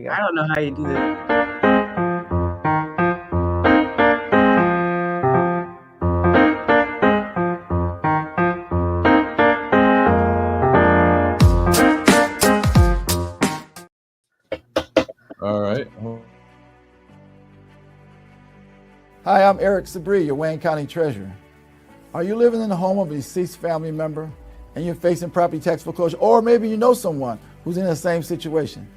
I don't know how you do that. All right. Hi, I'm Eric Sabri, your Wayne County Treasurer. Are you living in the home of a deceased family member and you're facing property tax foreclosure, or maybe you know someone who's in the same situation?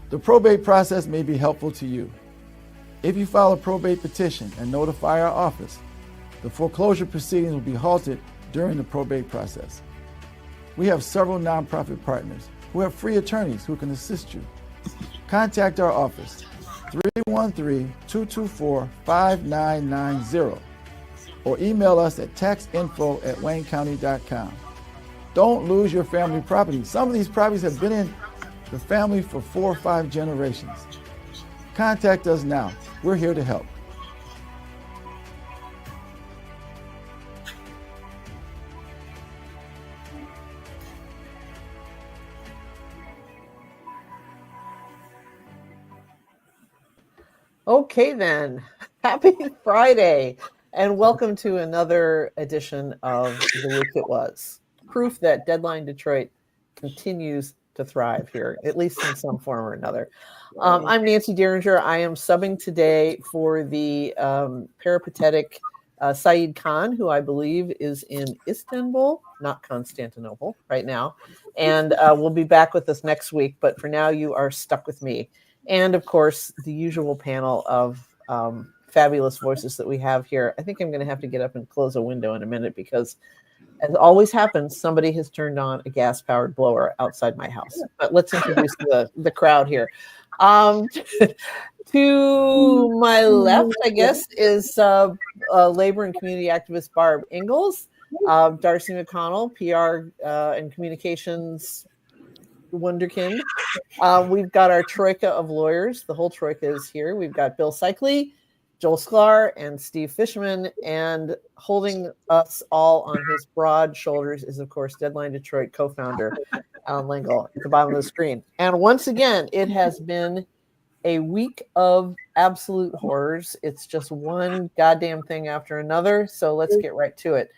The probate process may be helpful to you. If you file a probate petition and notify our office, the foreclosure proceedings will be halted during the probate process. We have several nonprofit partners who have free attorneys who can assist you. Contact our office, 313-224-5990, or email us at taxinfo@waynecounty.com. Don't lose your family property. Some of these properties have been in the family for 4 or 5 generations. Contact us now. We're here to help. Okay, then. Happy Friday, and welcome to another edition of The Week It Was. Proof that Deadline Detroit continues to thrive here, at least in some form or another. I'm Nancy Derringer. I am subbing today for the peripatetic Saeed Khan, who I believe is in Istanbul, not Constantinople, right now. And we'll be back with us next week, but for now you are stuck with me. And of course, the usual panel of fabulous voices that we have here. I think I'm going to have to get up and close a window in a minute because, as always happens, somebody has turned on a gas-powered blower outside my house. But let's introduce the crowd here. To my left, I guess, is labor and community activist Barb Ingalls, Darci McConnell, PR and communications wonderkind. We've got our troika of lawyers. The whole troika is here. We've got Bill Seikaly, Joel Sklar, and Steve Fishman. And holding us all on his broad shoulders is, of course, Deadline Detroit co-founder Allan Lengel at the bottom of the screen. And once again, it has been a week of absolute horrors. It's just one goddamn thing after another. So let's get right to it.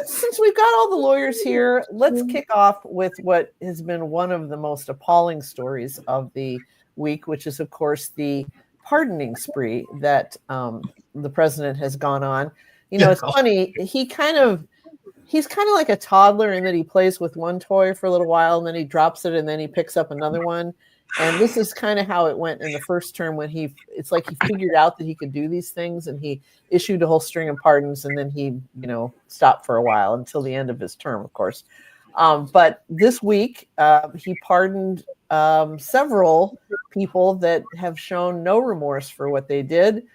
Since we've got all the lawyers here, let's kick off with what has been one of the most appalling stories of the week, which is, of course, the pardoning spree that the president has gone on. You know, it's funny. He's kind of like a toddler in that he plays with one toy for a little while, and then he drops it, and then he picks up another one. And this is kind of how it went in the first term when it's like he figured out that he could do these things, and he issued a whole string of pardons, and then he, stopped for a while until the end of his term, of course. But this week, he pardoned several people that have shown no remorse for what they did,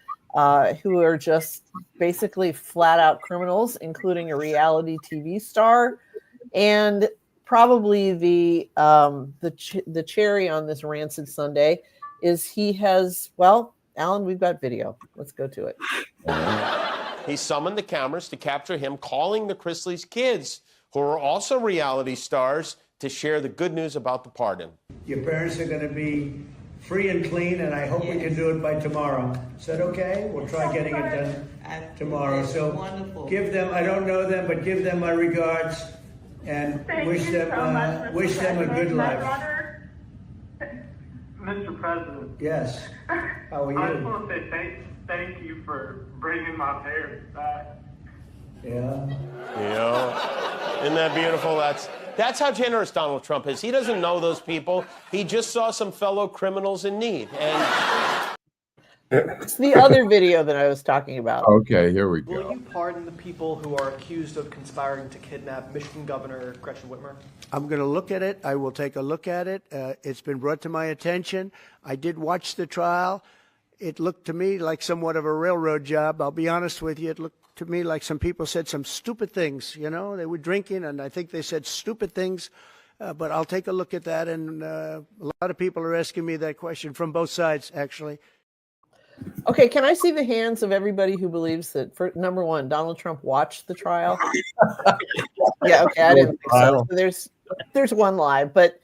who are just basically flat out criminals, including a reality TV star, and probably the cherry on this rancid sundae is Allan, we've got video. Let's go to it. He summoned the cameras to capture him calling the Chrisleys' kids, who are also reality stars, to share the good news about the pardon. Your parents are going to be free and clean, and I hope we can do it by tomorrow. Is that okay? We'll try getting it done tomorrow. So wonderful. Give them, I don't know them, but give them my regards. And wish them a good life. Mr. President. Yes. How are you? I just want to say thank you for bringing my parents back. Yeah. Isn't that beautiful? That's how generous Donald Trump is. He doesn't know those people. He just saw some fellow criminals in need. And it's the other video that I was talking about. Okay, here we go. Will you pardon the people who are accused of conspiring to kidnap Michigan Governor Gretchen Whitmer? I'm going to look at it. I will take a look at it. It's been brought to my attention. I did watch the trial. It looked to me like somewhat of a railroad job. I'll be honest with you. It looked to me like some people said some stupid things. They were drinking, and I think they said stupid things. But I'll take a look at that. And a lot of people are asking me that question from both sides, actually. Okay, can I see the hands of everybody who believes that, for number one, Donald Trump watched the trial? Yeah, okay, I didn't think so. So there's one lie, but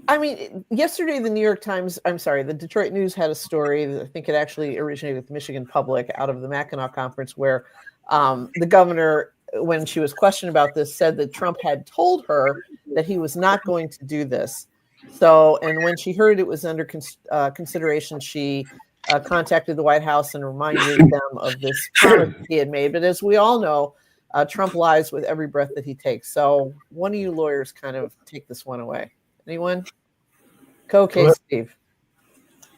I mean, yesterday the Detroit News had a story that I think it actually originated with the Michigan Public out of the Mackinac Conference, where the governor, when she was questioned about this, said that Trump had told her that he was not going to do this. So, and when she heard it was under consideration, she contacted the White House and reminded them of this promise he had made. But as we all know, Trump lies with every breath that he takes. So one of you lawyers kind of take this one away. Anyone? Co-case Steve.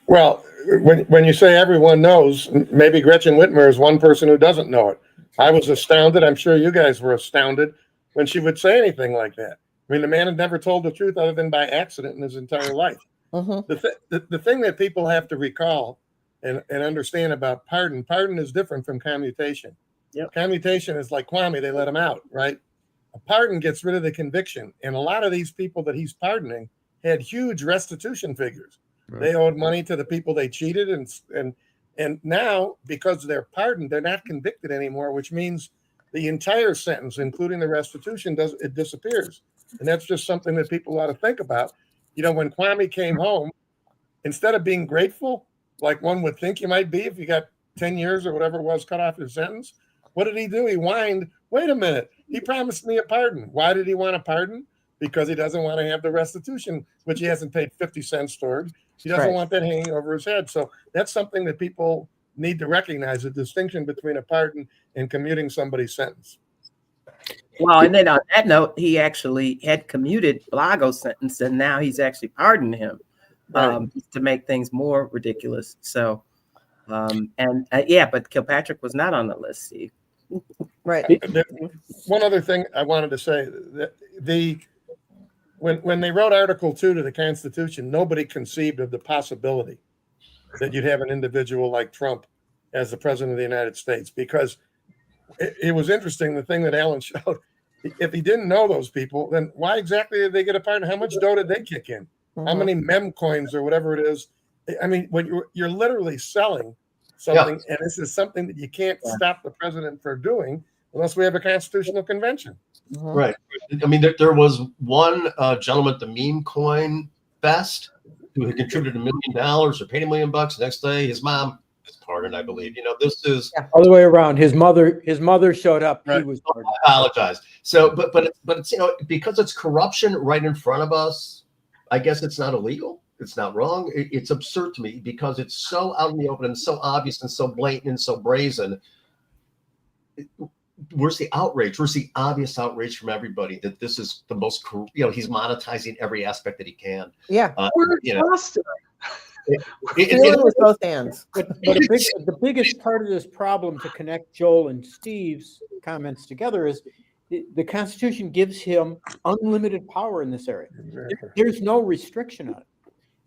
Well, when you say everyone knows, maybe Gretchen Whitmer is one person who doesn't know it. I was astounded. I'm sure you guys were astounded when she would say anything like that. I mean, the man had never told the truth other than by accident in his entire life. The thing that people have to recall and understand about pardon is different from commutation. Yep. Commutation is like Kwame, they let him out, right? A pardon gets rid of the conviction. And a lot of these people that he's pardoning had huge restitution figures. Right. They owed money to the people they cheated. And now, because they're pardoned, they're not convicted anymore, which means the entire sentence, including the restitution, disappears. And that's just something that people ought to think about. You know, when Kwame came home, instead of being grateful, like one would think you might be if you got 10 years or whatever it was cut off his sentence, what did he do? He whined, wait a minute, he promised me a pardon. Why did he want a pardon? Because he doesn't want to have the restitution, which he hasn't paid 50 cents toward. He doesn't want that hanging over his head. So that's something that people need to recognize, the distinction between a pardon and commuting somebody's sentence. Well, and then on that note, he actually had commuted Blago's sentence, and now he's actually pardoned him to make things more ridiculous. So, but Kilpatrick was not on the list, Steve. Right. One other thing I wanted to say, that when they wrote Article 2 to the Constitution, nobody conceived of the possibility that you'd have an individual like Trump as the president of the United States, because it was interesting, the thing that Allan showed. If he didn't know those people, then why exactly did they get a pardon? How much dough did they kick in? How many mem coins or whatever it is? I mean, when you're literally selling something, and this is something that you can't stop the president from doing unless we have a constitutional convention. Right. I mean, there was one gentleman at the meme coin fest who had contributed $1 million or paid $1 million. The next day, his mom was pardoned, I believe. You know, this is all the way around. His mother showed up. Right. He was pardoned. I apologize. So, but it's, you know, because it's corruption right in front of us, I guess it's not illegal. It's not wrong. It's absurd to me because it's so out in the open and so obvious and so blatant and so brazen. Where's the outrage? Where's the obvious outrage from everybody that this is the most, you know, he's monetizing every aspect that he can. Yeah. You know, with both hands. But the biggest part of this problem, to connect Joel and Steve's comments together, is the Constitution gives him unlimited power in this area. There's no restriction on it.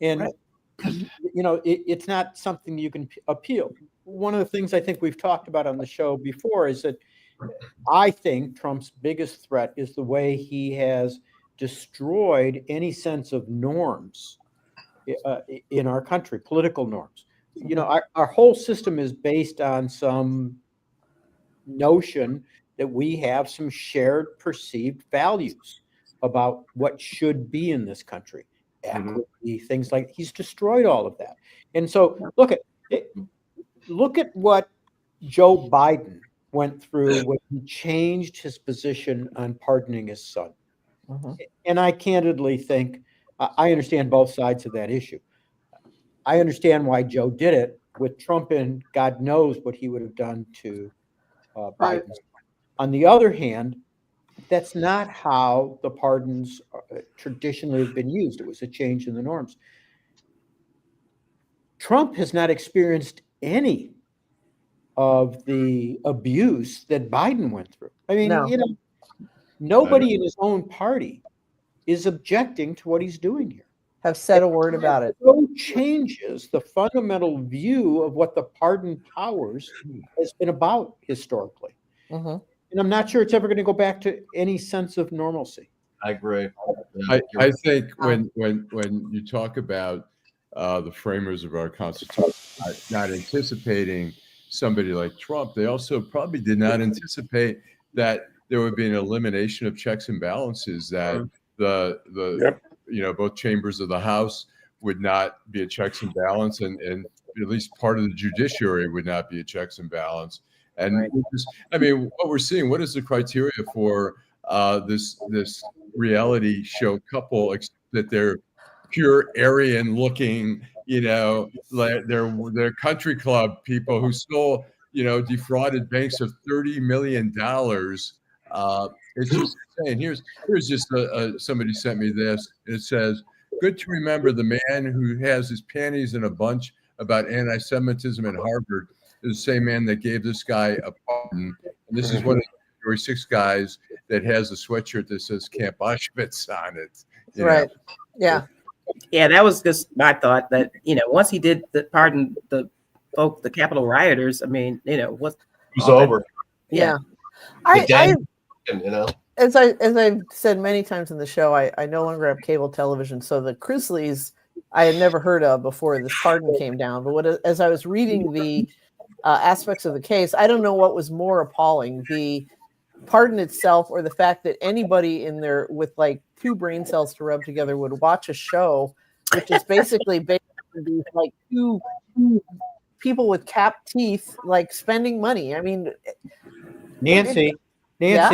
And, you know, it's not something you can appeal. One of the things I think we've talked about on the show before is that I think Trump's biggest threat is the way he has destroyed any sense of norms in our country, political norms. You know, our whole system is based on some notion that we have some shared perceived values about what should be in this country. Equity, things like, he's destroyed all of that. And so look at what Joe Biden went through when he changed his position on pardoning his son. And I candidly think I understand both sides of that issue. I understand why Joe did it. With Trump in, God knows what he would have done to Biden. On the other hand, that's not how the pardons traditionally have been used. It was a change in the norms. Trump has not experienced any of the abuse that Biden went through. I mean, you know, nobody in his own party is objecting to what he's doing here. Have said a word about it. So changes the fundamental view of what the pardon powers has been about historically. And I'm not sure it's ever going to go back to any sense of normalcy. I agree. I think when you talk about the framers of our Constitution not anticipating somebody like Trump, they also probably did not anticipate that there would be an elimination of checks and balances, that both chambers of the House would not be a checks and balance, and at least part of the judiciary would not be a checks and balance. And what we're seeing, what is the criteria for this reality show couple, except that they're pure Aryan looking, like they're country club people who stole, defrauded banks of $30 million. It's just insane. Here's just somebody sent me this. It says, good to remember the man who has his panties in a bunch about anti-Semitism at Harvard is the same man that gave this guy a pardon. And this is one of the January 6 guys that has a sweatshirt that says Camp Auschwitz on it. Right. Yeah. Yeah, that was just my thought that, once he did pardon the folk, the Capitol rioters, what's it was over. Yeah. As I've said many times in the show, I no longer have cable television, so the Chrisleys I had never heard of before this pardon came down. But as I was reading the aspects of the case, I don't know what was more appalling, the pardon itself or the fact that anybody in there with like 2 brain cells to rub together would watch a show, which is basically based on these like two people with capped teeth, like spending money. I mean, Nancy, Yeah?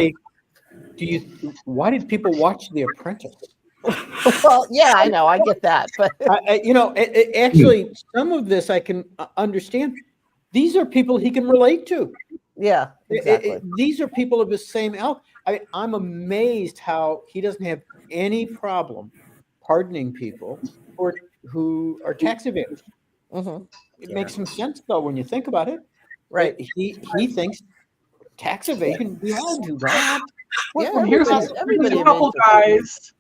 why did people watch The Apprentice? Well, yeah, I know, I get that, but actually, some of this I can understand. These are people he can relate to. Yeah, exactly. These are people of his same ilk. I'm amazed how he doesn't have any problem pardoning people who are tax evaders. Mm-hmm. It makes some sense though when you think about it. Right. He thinks tax evasion, we all do that. Yeah, Well, here's a couple guys.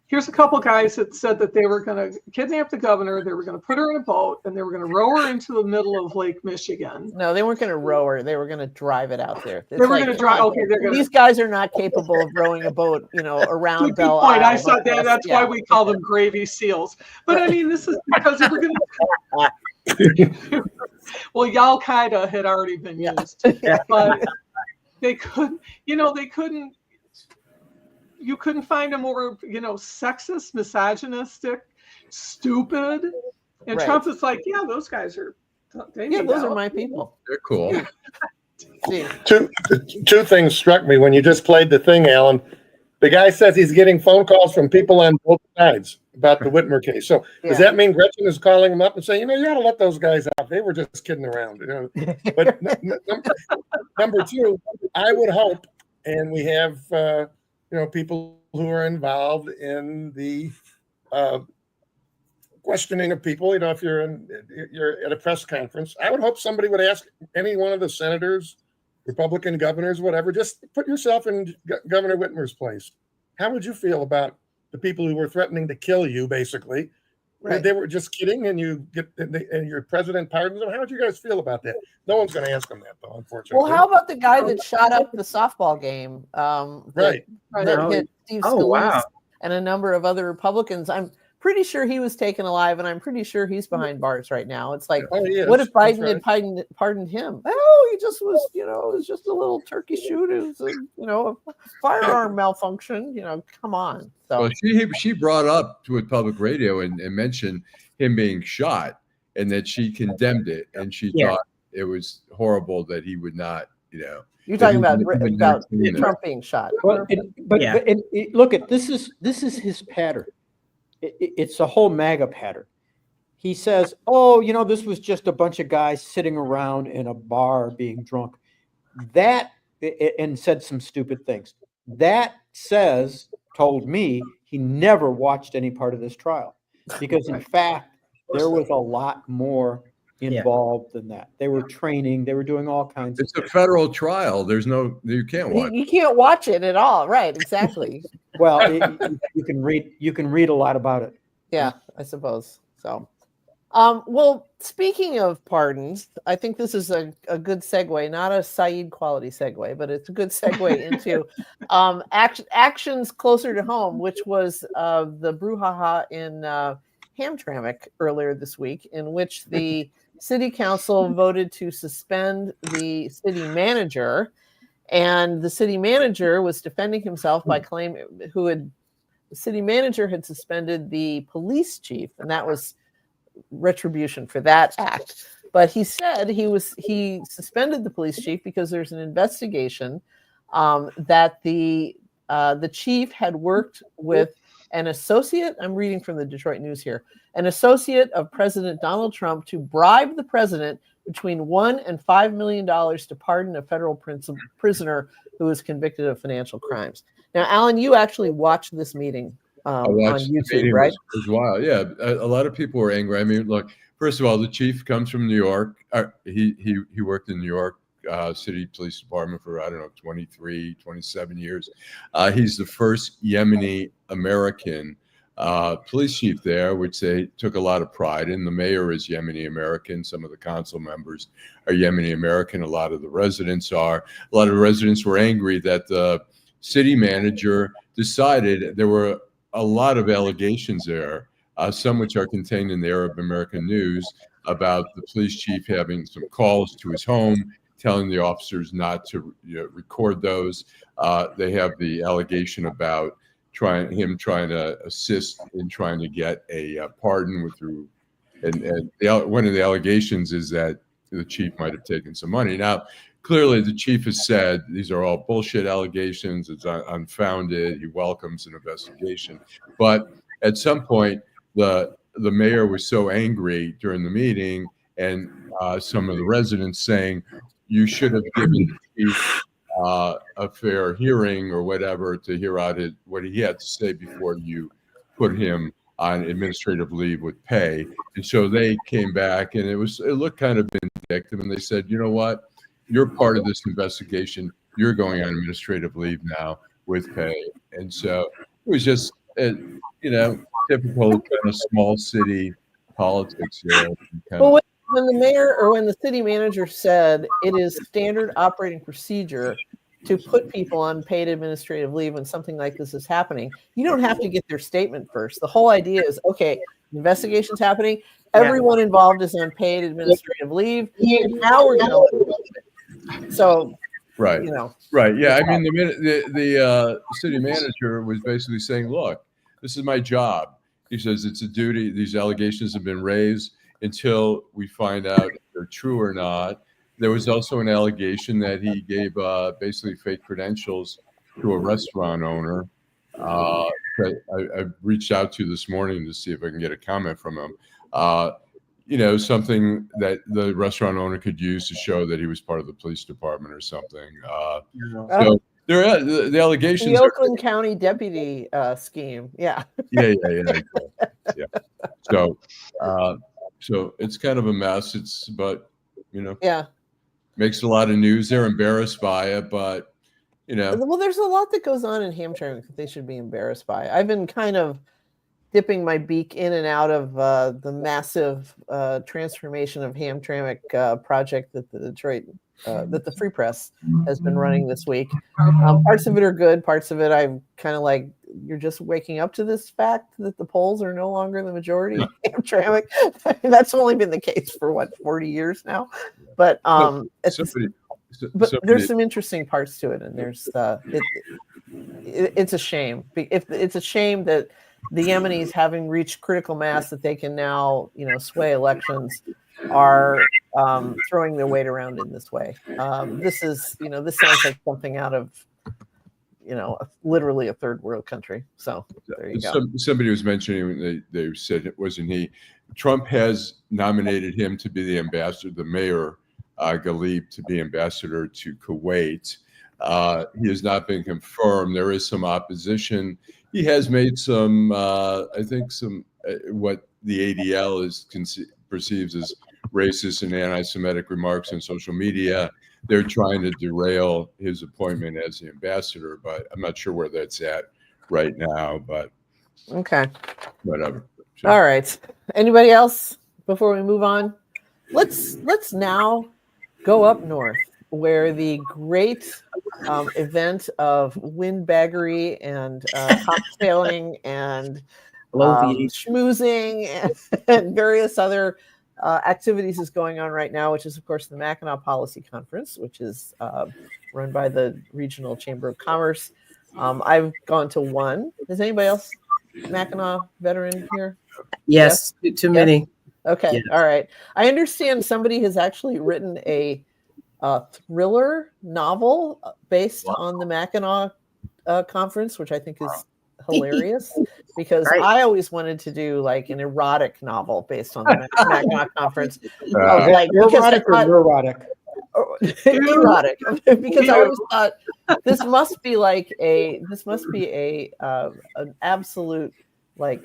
Here's a couple guys that said that they were going to kidnap the governor. They were going to put her in a boat and they were going to row her into the middle of Lake Michigan. No, they weren't going to row her. They were going to drive it out there. They were going to drive. Okay, these guys are not capable of rowing a boat, around Good Belle point. Isle. I saw that. That's why we call them gravy seals. But I mean, this is because we're going to. Well, Al-Qaeda had already been used, but they couldn't. They couldn't. You couldn't find a more, sexist, misogynistic, stupid. And Right. Trump is like, yeah, those guys are. Those are my people. They're cool. Two things struck me when you just played the thing, Alan. The guy says he's getting phone calls from people on both sides about the Whitmer case. So does that mean Gretchen is calling him up and saying, you got to let those guys out? They were just kidding around. But number 2, I would hope, and we have people who are involved in the questioning of people. If you're at a press conference, I would hope somebody would ask any one of the senators, Republican governors, whatever, just put yourself in Governor Whitmer's place. How would you feel about the people who were threatening to kill you, basically? Right. They were just kidding, and and your president pardons them. How would you guys feel about that? No one's going to ask them that, though, unfortunately. Well, how about the guy that shot up the softball game? That hit Steve Scalise and a number of other Republicans. I'm pretty sure he was taken alive, and I'm pretty sure he's behind bars right now. It's like, what if Biden had pardoned him? Oh, he just was, it was just a little turkey shoot. It was, a firearm malfunction. Come on. So Well, she brought up to a public radio and mentioned him being shot, and that she condemned it, and she thought it was horrible that he would not, You're talking about Trump being shot. Well, look at this is his pattern. It's a whole MAGA pattern. He says, this was just a bunch of guys sitting around in a bar being drunk. And said some stupid things. That told me he never watched any part of this trial. Because in fact, there was a lot more involved than that. They were training, they were doing all kinds of things. It's a federal trial. You can't watch. You can't watch it at all. Right, exactly. Well, you can read a lot about it. Yeah, I suppose so. Well, speaking of pardons, I think this is a good segue, not a Saeed quality segue, but it's a good segue into actions closer to home, which was the brouhaha in Hamtramck earlier this week, in which the city council voted to suspend the city manager. And the city manager was defending himself by claiming, who had city manager had suspended the police chief, and that was retribution for that act. But he said he suspended the police chief because there's an investigation that the chief had worked with an associate. I'm reading from the Detroit News here. An associate of President Donald Trump to bribe the president between $1 and $5 million to pardon a federal prisoner who was convicted of financial crimes. Now, Allan, you actually watched this meeting on YouTube, right? It was wild. Yeah, a lot of people were angry. I mean, look, first of all, the chief comes from New York. He worked in New York City Police Department for, 23, 27 years. He's the first Yemeni American police chief there, which they took a lot of pride in. The mayor is Yemeni American. Some of the council members are Yemeni American. A lot of the residents are. A lot of the residents were angry that the city manager decided there were a lot of allegations there, some which are contained in the Arab American News, about the police chief having some calls to his home, telling the officers not to record those. They have the allegation about trying to assist in trying to get a pardon one of the allegations is that the chief might have taken some money. Now, clearly, the chief has said these are all bullshit allegations. It's unfounded. He welcomes an investigation. But at some point, the mayor was so angry during the meeting, and some of the residents saying, you should have given the chief a fair hearing or whatever to hear out what he had to say before you put him on administrative leave with pay. And so they came back, and it looked kind of vindictive, and they said, you know what? You're part of this investigation. You're going on administrative leave now with pay. And so it was just, typical kind of small city politics here. Well, when the mayor or when the city manager said it is standard operating procedure to put people on paid administrative leave when something like this is happening, you don't have to get their statement first. The whole idea is, okay, investigation's happening. Everyone involved is on paid administrative leave. And now we're going to. So, right. Right. Yeah. I mean, the city manager was basically saying, look, this is my job. He says it's a duty. These allegations have been raised until we find out if they're true or not. There was also an allegation that he gave basically fake credentials to a restaurant owner. I reached out to this morning to see if I can get a comment from him. Something that the restaurant owner could use to show that he was part of the police department or something. So there are the allegations. The Oakland County deputy scheme. Yeah. Yeah. So it's kind of a mess. But makes a lot of news. They're embarrassed by it, but Well, there's a lot that goes on in Hamtramck that they should be embarrassed by. I've been kind of dipping my beak in and out of the massive transformation of Hamtramck project that that the Free Press has been running this week. Parts of it are good. Parts of it I'm kind of like, you're just waking up to this fact that the polls are no longer the majority in Hamtramck. I mean, that's only been the case for 40 years now. But there's some interesting parts to it, and there's it's a shame. It's a shame that the Yemenis, having reached critical mass that they can now, sway elections, are throwing their weight around in this way. This sounds like something out of, literally a third world country. So there you go. Somebody was mentioning, they said it wasn't he. Trump has nominated him to be the ambassador, the mayor, Ghalib, to be ambassador to Kuwait. He has not been confirmed. There is some opposition. He has made some, what the ADL perceives as racist and anti-Semitic remarks on social media. They're trying to derail his appointment as the ambassador, but I'm not sure where that's at right now. But okay, whatever. Sure. All right. Anybody else before we move on? Let's now go up north, where the great event of windbaggery and cocktailing and schmoozing and various other activities is going on right now, which is, of course, the Mackinac Policy Conference, which is run by the Regional Chamber of Commerce. I've gone to one. Has anybody else Mackinac veteran here? Yes, too many. Okay, Yes. all right. I understand somebody has actually written a thriller novel based on the Mackinac Conference, which I think is hilarious because Right. I always wanted to do like an erotic novel based on the Mackinac Conference. I was like, because I Erotic or thought, neurotic? erotic, because I always thought this must be an absolute, like,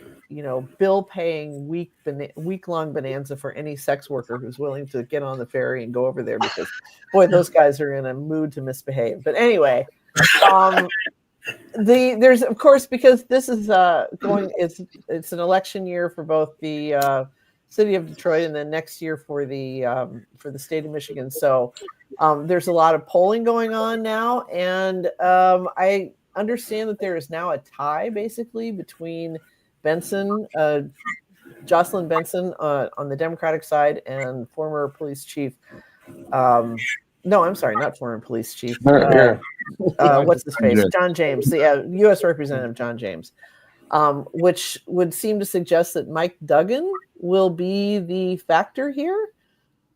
bill paying week long bonanza for any sex worker who's willing to get on the ferry and go over there, because boy, those guys are in a mood to misbehave. But anyway, there's of course, because this is it's an election year for both the city of Detroit and then next year for the state of Michigan. So there's a lot of polling going on now, and I understand that there is now a tie basically between Benson, Jocelyn Benson on the Democratic side, and former police chief. No, I'm sorry, not former police chief. What's his face? John James, the U.S. Representative John James, which would seem to suggest that Mike Duggan will be the factor here.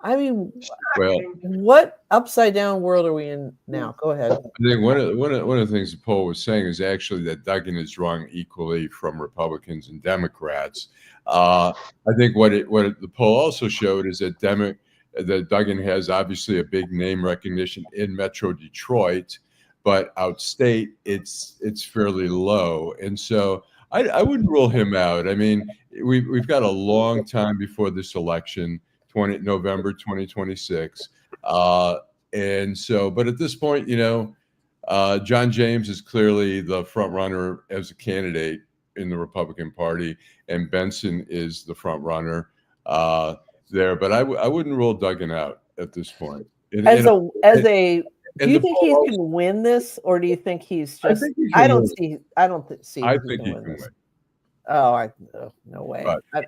I mean, well, what upside down world are we in now? Go ahead. I think one of the things the poll was saying is actually that Duggan is drawing equally from Republicans and Democrats. I think what the poll also showed is that Duggan has obviously a big name recognition in Metro Detroit, but outstate it's fairly low, and so I wouldn't rule him out. I mean, we've got a long time before this election, November 2026, and so. But at this point, John James is clearly the front runner as a candidate in the Republican Party, and Benson is the front runner there. But I wouldn't rule Duggan out at this point. Do you think he can win this, or do you think he's just? I don't see. I think he can win. Oh, no way. But,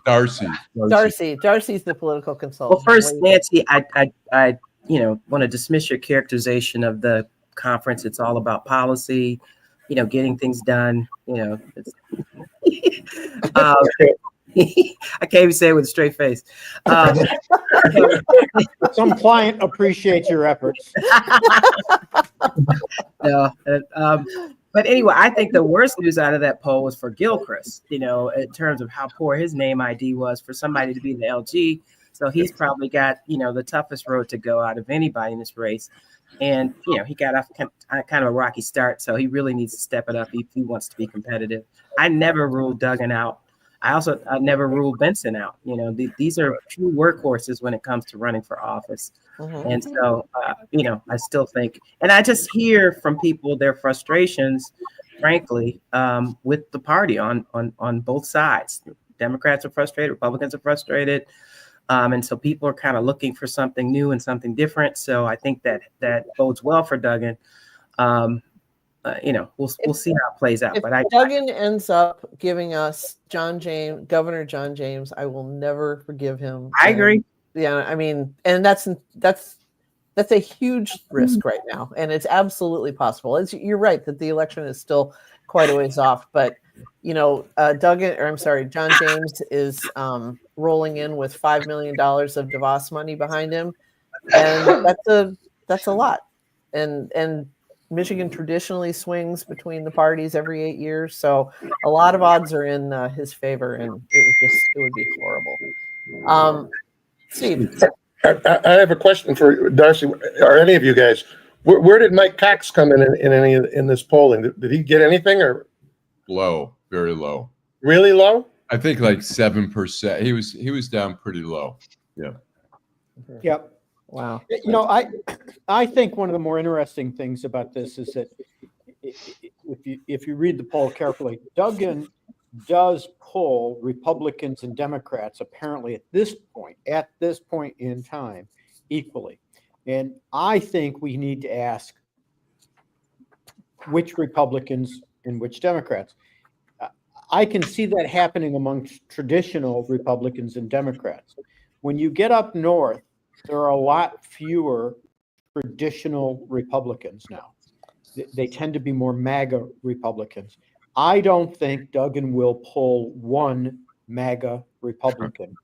Darcy's the political consultant. Well, first, Nancy, I want to dismiss your characterization of the conference. It's all about policy, getting things done. I can't even say it with a straight face. Some client appreciates your efforts. But anyway, I think the worst news out of that poll was for Gilchrist, in terms of how poor his name ID was for somebody to be the LG. So he's probably got, the toughest road to go out of anybody in this race. And, he got off kind of a rocky start. So he really needs to step it up if he wants to be competitive. I never ruled Duggan out. I never ruled Benson out. These are true workhorses when it comes to running for office. Mm-hmm. And so, I still think, and I just hear from people their frustrations, frankly, with the party on both sides. Democrats are frustrated, Republicans are frustrated. And so people are kind of looking for something new and something different. So I think that bodes well for Duggan. We'll see how it plays out. But Duggan ends up giving us Governor John James, I will never forgive him. I agree. Yeah, I mean, and that's a huge risk right now, and it's absolutely possible. You're right that the election is still quite a ways off, but John James is rolling in with $5 million of DeVos money behind him, and that's a lot, and Michigan traditionally swings between the parties every 8 years, so a lot of odds are in his favor, and it would be horrible. Steve, I have a question for Darcy or any of you guys. Where did Mike Cox come in this polling? Did he get anything or low, very low? Really low? I think like 7%. He was down pretty low. Yeah. Yep. Wow. I think one of the more interesting things about this is that if you read the poll carefully, Duggan does pull Republicans and Democrats apparently at this point in time equally. And I think we need to ask which Republicans and which Democrats. I can see that happening among traditional Republicans and Democrats. When you get up north, there are a lot fewer traditional Republicans now. They tend to be more MAGA Republicans. I don't think Duggan will pull one MAGA Republican.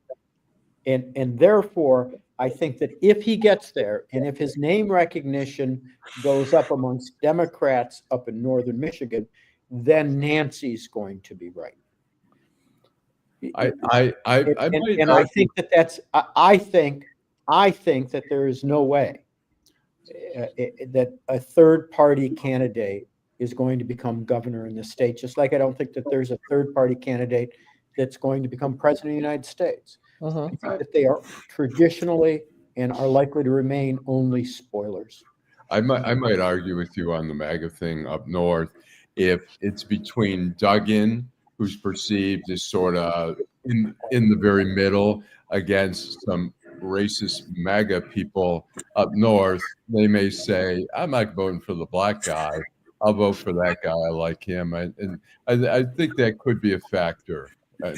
And therefore, I think that if he gets there and if his name recognition goes up amongst Democrats up in northern Michigan, then Nancy's going to be right. I think that that's I think that there is no way that a third party candidate is going to become governor in the state, just like I don't think that there's a third party candidate that's going to become president of the United States. I think that they are traditionally and are likely to remain only spoilers. I might argue with you on the MAGA thing up north. If it's between Duggan, who's perceived as sort of in the very middle, against some racist MAGA people up north, they may say, I'm not voting for the black guy. I'll vote for that guy. I like him. And I think that could be a factor.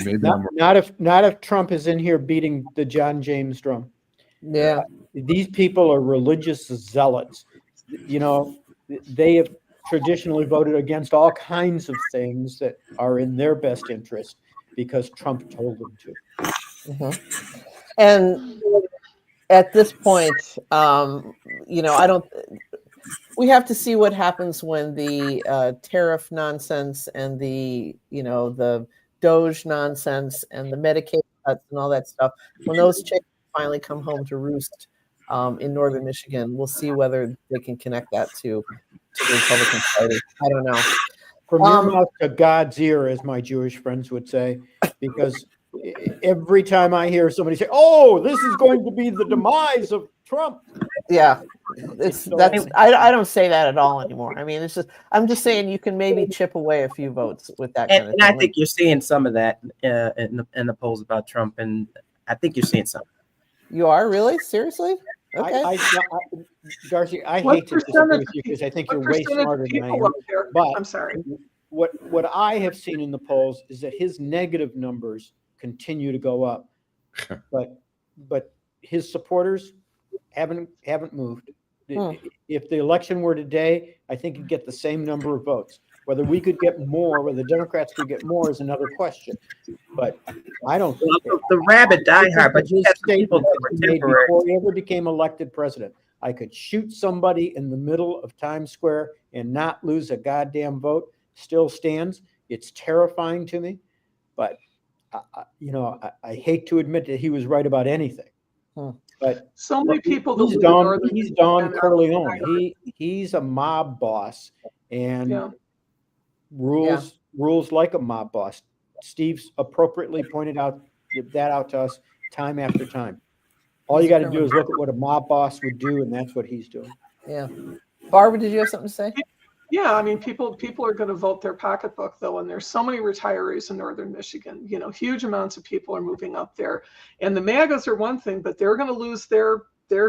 Maybe not if Trump is in here beating the John James drum. Yeah. These people are religious zealots. You know, they have traditionally voted against all kinds of things that are in their best interest because Trump told them to. And at this point, we have to see what happens when the tariff nonsense and the Doge nonsense and the Medicaid cuts and all that stuff, when those chickens finally come home to roost in northern Michigan, we'll see whether they can connect that to the Republican Party. I don't know. From your mouth to God's ear, as my Jewish friends would say, because every time I hear somebody say, "Oh, this is going to be the demise of Trump," yeah, I don't say that at all anymore. I mean, I'm just saying you can maybe chip away a few votes with that kind of thing. And I think you're seeing some of that in the polls about Trump, and I think you're seeing some. You are really seriously? Okay. Darci, I hate to disagree with you because I think you're way smarter than I am. But I'm sorry. What I have seen in the polls is that his negative numbers continue to go up, but his supporters haven't moved. If the election were today, I think he'd get the same number of votes. Whether we could get more, whether the Democrats could get more, is another question. But I don't think the rabid diehard. But his statement that he made before he ever became elected president, I could shoot somebody in the middle of Times Square and not lose a goddamn vote, still stands. It's terrifying to me, but I hate to admit that he was right about anything. But so many people. He's Don Corleone. He's a mob boss and rules like a mob boss. Steve's appropriately pointed out to us time after time. All you got to do is look at what a mob boss would do, and that's what he's doing. Yeah. Barbara, did you have something to say? Yeah, I mean, people are going to vote their pocketbook, though, and there's so many retarees in northern Michigan. Huge amounts of people are moving up there, and the MAGAs are one thing, but they're going to lose their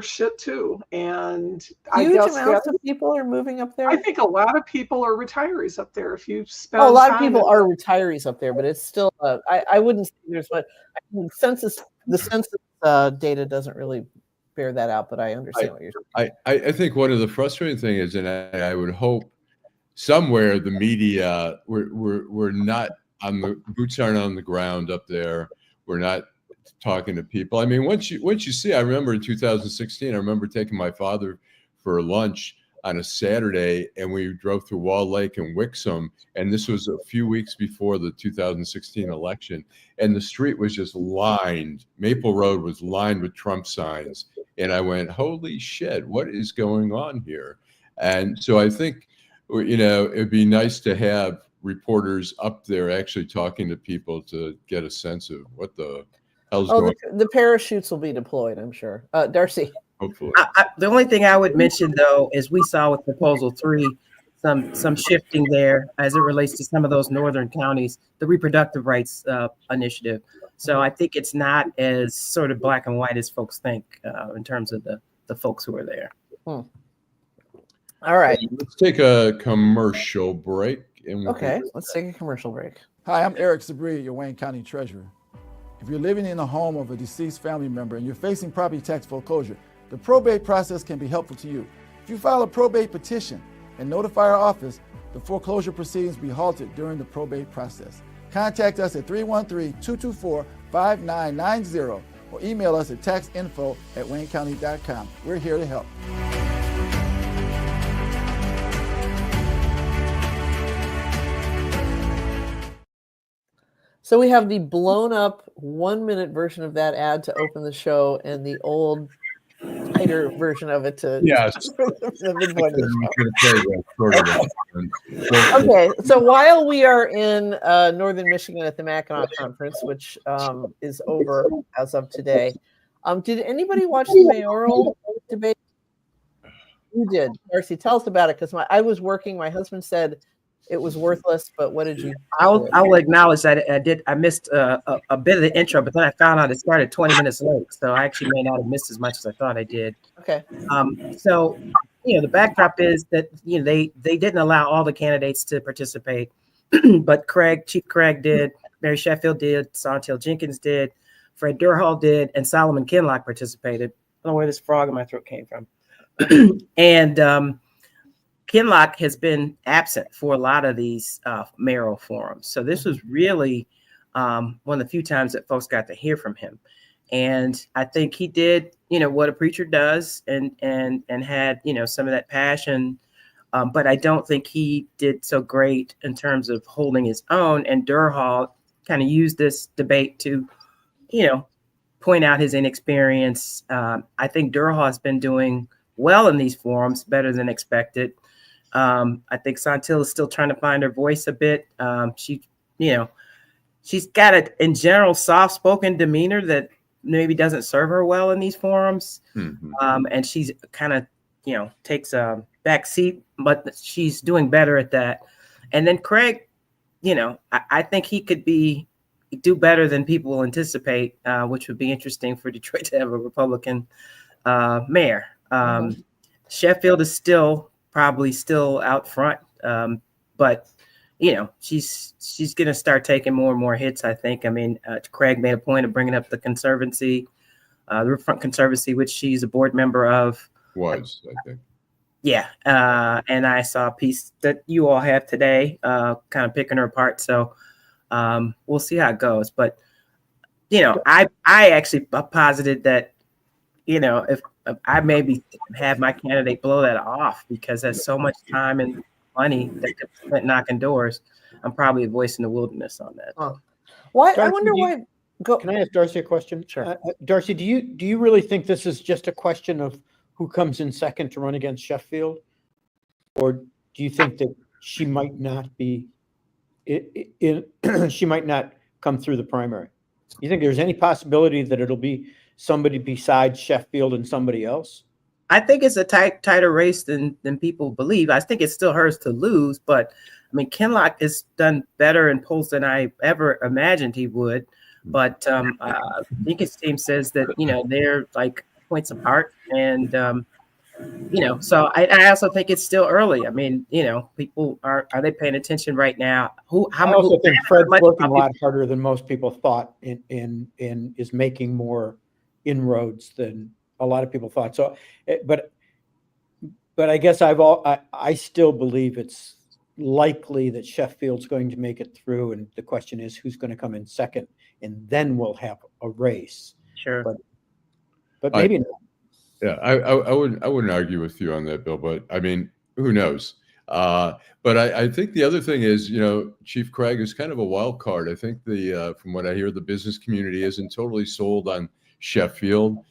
shit too. And huge amounts of people are moving up there. I think a lot of people are retarees up there. If you spend a lot of people are retirees up there, but it's still I wouldn't say there's much. The census data doesn't really bear that out, but I understand what you're saying. I think one of the frustrating things is, and I would hope somewhere the media we're not on the boots aren't on the ground up there. We're not talking to people. I mean, once you see, I remember in 2016, I remember taking my father for lunch on a Saturday, and we drove through Wall Lake and Wixom, and this was a few weeks before the 2016 election, and the street was just lined. Maple Road was lined with Trump signs, and I went, holy shit, what is going on here? And so I think, it'd be nice to have reporters up there actually talking to people to get a sense of what the hell's going on. The parachutes will be deployed, I'm sure. Darci. Hopefully. The only thing I would mention, though, is we saw with Proposal 3 some shifting there as it relates to some of those northern counties, the reproductive rights initiative. So I think it's not as sort of black and white as folks think in terms of the folks who are there. All right. Let's take a commercial break. Let's take a commercial break. Hi, I'm Eric Sabri, your Wayne County Treasurer. If you're living in the home of a deceased family member and you're facing property tax foreclosure, the probate process can be helpful to you. If you file a probate petition and notify our office, the foreclosure proceedings be halted during the probate process. Contact us at 313-224-5990 or email us at taxinfo@waynecounty.com. We're here to help. So we have the blown up 1-minute version of that ad to open the show and the old tighter version of it to the midpoint of the show. Okay, so while we are in northern Michigan at the Mackinac Conference, which is over as of today, did anybody watch the mayoral debate? You did. Darcy, tell us about it, because I was working. My husband said it was worthless, but what did you? I will acknowledge that I missed a bit of the intro, but then I found out it started 20 minutes late, so I actually may not have missed as much as I thought I did. Okay. So, the backdrop is that they didn't allow all the candidates to participate, but Chief Craig did, Mary Sheffield did, Santil Jenkins did, Fred Durhal did, and Solomon Kinlock participated. I don't know where this frog in my throat came from, and Kinlock has been absent for a lot of these mayoral forums. So this was really one of the few times that folks got to hear from him. And I think he did, what a preacher does and had, some of that passion. But I don't think he did so great in terms of holding his own. And Durhal kind of used this debate to, point out his inexperience. I think Durhal has been doing well in these forums, better than expected. I think Santil is still trying to find her voice a bit. She's got in general, soft-spoken demeanor that maybe doesn't serve her well in these forums. Mm-hmm. And she's kind of, takes a back seat, but she's doing better at that. And then Craig, I think he could do better than people will anticipate, which would be interesting for Detroit to have a Republican mayor. Sheffield is probably still out front. But, she's going to start taking more and more hits, I think. I mean, Craig made a point of bringing up the Conservancy, the Riverfront Conservancy, which she's a board member of. I think. Yeah. And I saw a piece that you all have today, kind of picking her apart. So we'll see how it goes. But, I actually posited that, if I maybe have my candidate blow that off because there's so much time and money that could be spent knocking doors. I'm probably a voice in the wilderness on that. Why? Darcy, I wonder why. Can I ask Darcy a question? Sure. Darcy, do you really think this is just a question of who comes in second to run against Sheffield, or do you think that she might not be? She might not come through the primary. You think there's any possibility that it'll be somebody besides Sheffield and somebody else? I think it's a tighter race than people believe. I think it's still hers to lose, but I mean, Kinlock has done better in polls than I ever imagined he would. But I think his team says that, they're like points apart. And, so I also think it's still early. I mean, people are they paying attention right now? I also think Fred's working a lot harder than most people thought and is making more inroads than a lot of people thought. So, but I guess I still believe it's likely that Sheffield's going to make it through, and the question is who's going to come in second, and then we'll have a race. Sure, but maybe not. Yeah, I wouldn't argue with you on that, Bill. But I mean, who knows? But I think the other thing is, Chief Craig is kind of a wild card. I think from what I hear, the business community isn't totally sold on Sheffield.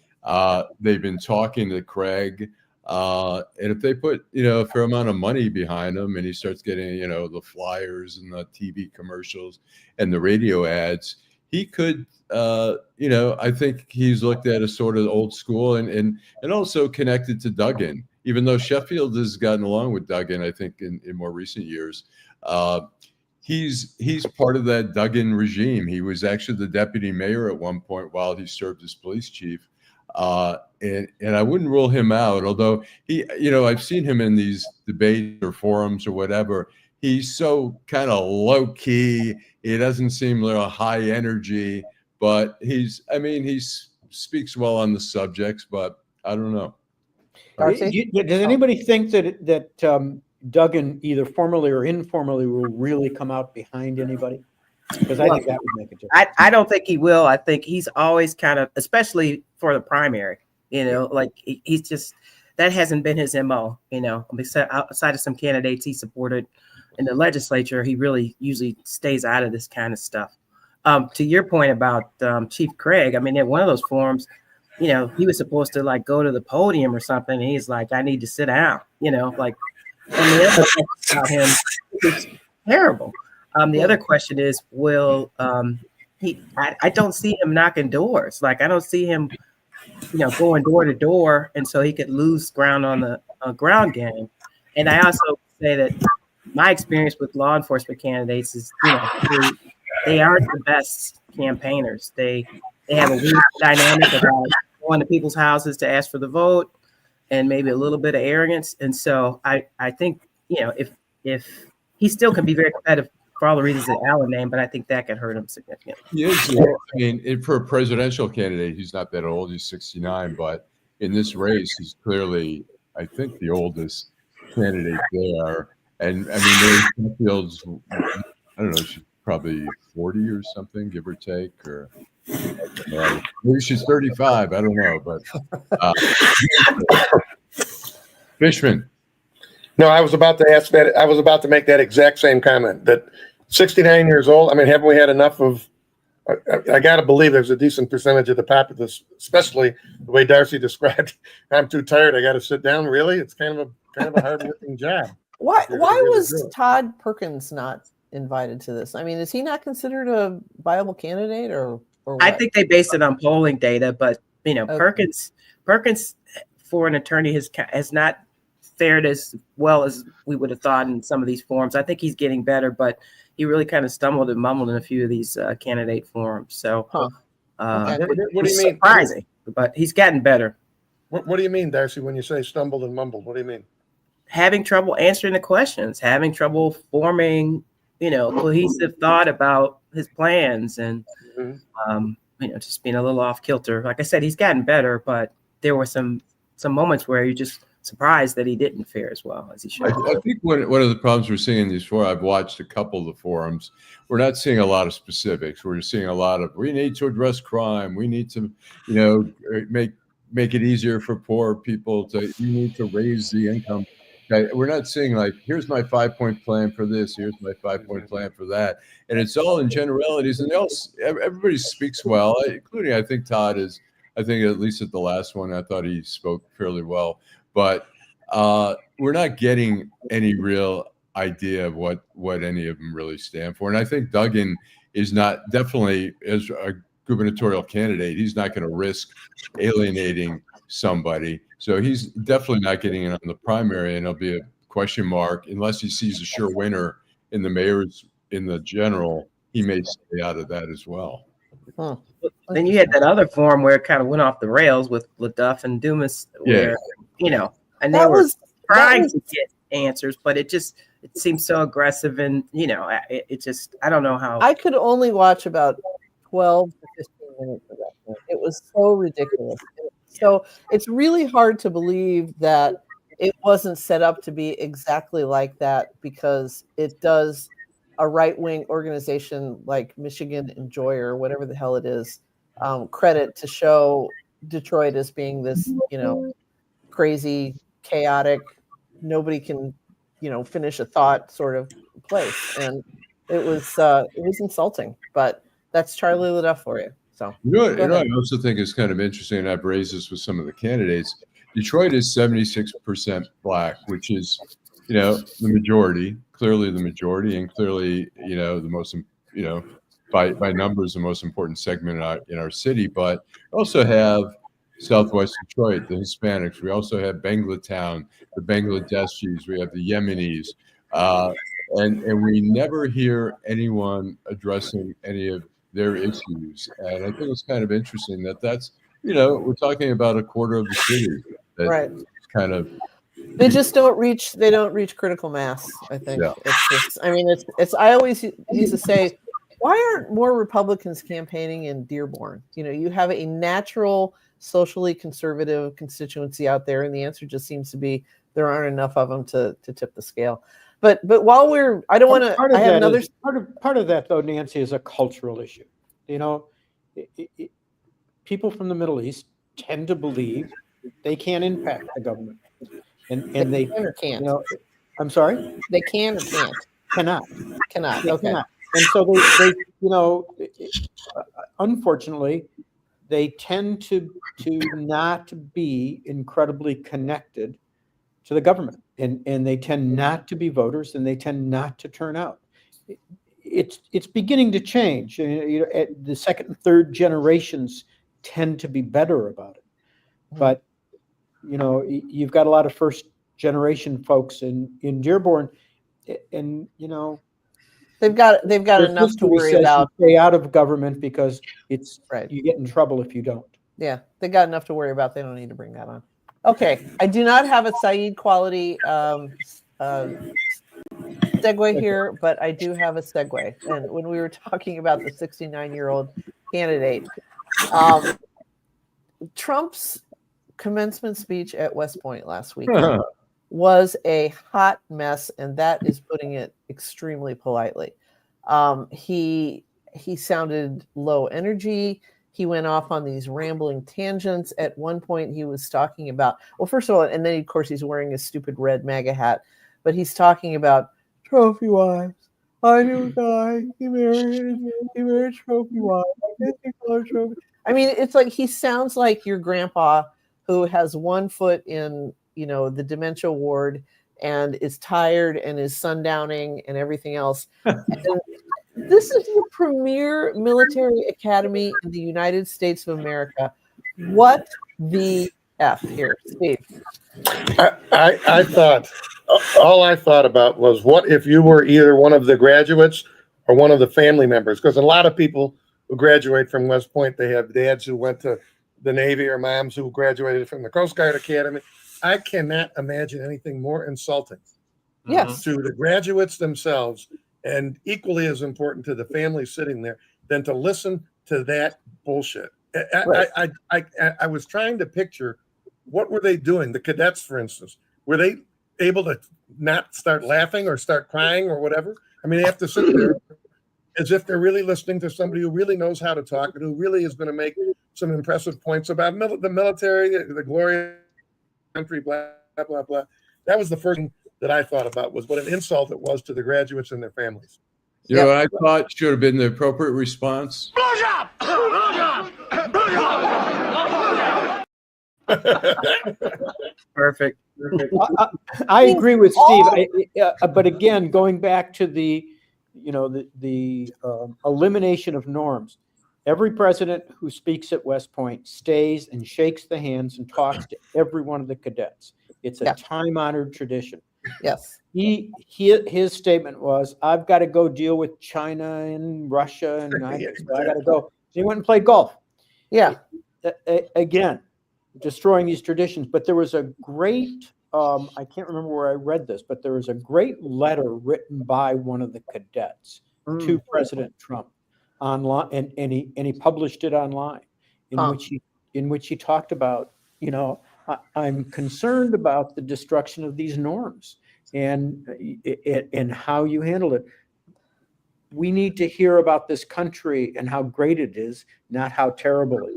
They've been talking to Craig, and if they put a fair amount of money behind him, and he starts getting the flyers and the TV commercials and the radio ads, he could I think he's looked at as sort of old school and also connected to Duggan, even though Sheffield has gotten along with Duggan, I think in more recent years. He's part of that Duggan regime. He was actually the deputy mayor at one point while he served as police chief. And I wouldn't rule him out, although I've seen him in these debates or forums or whatever. He's so kind of low key. He doesn't seem like a high energy, but he speaks well on the subjects, but I don't know. Does anybody think that Duggan, either formally or informally, will really come out behind anybody? Because I think that would make a difference. I don't think he will. I think he's always kind of, especially for the primary, like he's just, that hasn't been his MO, outside of some candidates he supported in the legislature, he really usually stays out of this kind of stuff. To your point about Chief Craig, I mean, at one of those forums, he was supposed to like go to the podium or something. And he's like, I need to sit down, like, and the other thing about him is terrible. The other question is, will I don't see him knocking doors. Like, I don't see him, going door to door. And so he could lose ground on the ground game. And I also say that my experience with law enforcement candidates is, they aren't the best campaigners. They have a weird dynamic about going to people's houses to ask for the vote and maybe a little bit of arrogance. And so I think, if he still can be very competitive for all the reasons that Allan named, but I think that could hurt him significantly. Yes, I mean, for a presidential candidate, he's not that old. He's 69, but in this race, he's clearly, I think, the oldest candidate there. And I mean, Mary Sheffield's, I don't know, she's probably 40 or something, give or take, or maybe she's 35. I don't know, but Fishman. No, I was about to ask that. I was about to make that exact same comment. That 69 years old. I mean, haven't we had enough of? I got to believe there's a decent percentage of the populace, especially the way Darci described. I'm too tired. I got to sit down. Really, it's kind of a hard working job. Why was Todd Perkins not invited to this? I mean, is he not considered a viable candidate, or what? I think they based it on polling data, but Perkins for an attorney has not fared as well as we would have thought in some of these forums. I think he's getting better, but he really kind of stumbled and mumbled in a few of these candidate forums. So What do you mean? Surprising, but he's gotten better. What do you mean, Darci, when you say stumbled and mumbled? What do you mean? Having trouble answering the questions, having trouble forming, cohesive thought about his plans, and just being a little off kilter. Like I said, he's gotten better, but there were some moments where you just surprised that he didn't fare as well as he should. I think one of the problems we're seeing in these forums, I've watched a couple of the forums, we're not seeing a lot of specifics. We're seeing a lot of, we need to address crime. We need to, make it easier for poor people you need to raise the income. Okay? We're not seeing like, here's my 5-point plan for this. Here's my 5-point plan for that. And it's all in generalities, and everybody speaks well, including, I think Todd is, at least at the last one, I thought he spoke fairly well. But we're not getting any real idea of what any of them really stand for. And I think Duggan is not, definitely as a gubernatorial candidate, he's not going to risk alienating somebody. So he's definitely not getting in on the primary, and it'll be a question mark unless he sees a sure winner in the mayor's, in the general. He may stay out of that as well. Then you had that other forum where it kind of went off the rails with LaDuff and Dumas, where, and they were trying to get answers, but it seems so aggressive, and I don't know how. I could only watch about 12 to 15 minutes of that. It was so ridiculous. So it's really hard to believe that it wasn't set up to be exactly like that, because it does a right-wing organization like Michigan Enjoy, or whatever the hell it is, credit to show Detroit as being this, crazy, chaotic, nobody can, finish a thought sort of place. And it was insulting, but that's Charlie LaDuff for you. So I also think is kind of interesting, and I've raised this with some of the candidates. Detroit is 76% Black, which is, the majority, clearly the majority, and clearly, the most, by numbers, the most important segment in our city. But we also have Southwest Detroit, the Hispanics. We also have Banglatown, the Bangladeshis. We have the Yemenis. And we never hear anyone addressing any of their issues. And I think it's kind of interesting that's, we're talking about a quarter of the city. Right. Kind of. They just don't reach critical mass, I think. Yeah. I always used to say, why aren't more Republicans campaigning in Dearborn? You have a natural socially conservative constituency out there, and the answer just seems to be there aren't enough of them to tip the scale. But while I don't want to. I have another part of that though, Nancy, is a cultural issue. People from the Middle East tend to believe they can impact the government, and they can or can't. I'm sorry. They can or can't. Cannot. They Okay. cannot. And so they unfortunately, they tend to not be incredibly connected to the government, and they tend not to be voters, and they tend not to turn out. It's beginning to change. The second and third generations tend to be better about it, but you've got a lot of first generation folks in Dearborn, and they've got enough to worry about. Stay out of government because it's right. You get in trouble if you don't. Yeah, they got enough to worry about. They don't need to bring that on. Okay, I do not have a Saeed quality segue here, but I do have a segue. And when we were talking about the 69-year-old candidate, Trump's commencement speech at West Point last weekend was a hot mess, and that is putting it extremely politely. He sounded low energy. He went off on these rambling tangents. At one point, he was talking about, well, first of all, and then of course he's wearing his stupid red MAGA hat, but he's talking about trophy wives. I knew a guy. He married trophy wives. I guess he called her trophy. I mean, it's like he sounds like your grandpa who has one foot in, the dementia ward and is tired and is sundowning and everything else. And this is the premier military academy in the United States of America. What the F here, Steve? I thought, all I thought about was, what if you were either one of the graduates or one of the family members? Because a lot of people who graduate from West Point, they have dads who went to the Navy or moms who graduated from the Coast Guard Academy. I cannot imagine anything more insulting to the graduates themselves, and equally as important to the family sitting there, than to listen to that bullshit. I was trying to picture, what were they doing? The cadets, for instance, were they able to not start laughing or start crying or whatever? I mean, they have to sit there as if they're really listening to somebody who really knows how to talk and who really is going to make some impressive points about the military, the glory of the country, blah, blah, blah. That was the first thing that I thought about, was what an insult it was to the graduates and their families. You know what I thought should have been the appropriate response? Blowjob! Blowjob! Blowjob! Perfect. I agree with Steve. But again, going back to the elimination of norms. Every president who speaks at West Point stays and shakes the hands and talks to every one of the cadets. It's a time-honored tradition. Yes. His statement was, "I've got to go deal with China and Russia, and I got to go." He went and played golf. Yeah. Again, destroying these traditions. But there was a great, I can't remember where I read this, but there was a great letter written by one of the cadets to President Trump online, and he published it online, in which he talked about, I'm concerned about the destruction of these norms and how you handle it. We need to hear about this country and how great it is, not how terrible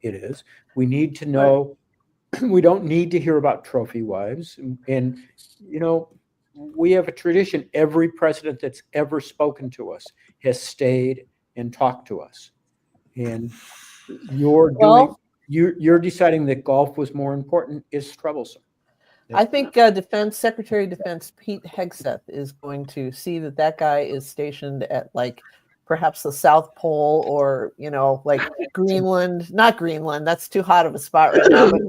it is. We need to know. We don't need to hear about trophy wives. And we have a tradition. Every president that's ever spoken to us has stayed and talked to us. And you're deciding that golf was more important is troublesome. I think Secretary of Defense Pete Hegseth is going to see that guy is stationed at perhaps the South Pole, or Greenland. Not Greenland, that's too hot of a spot right now, but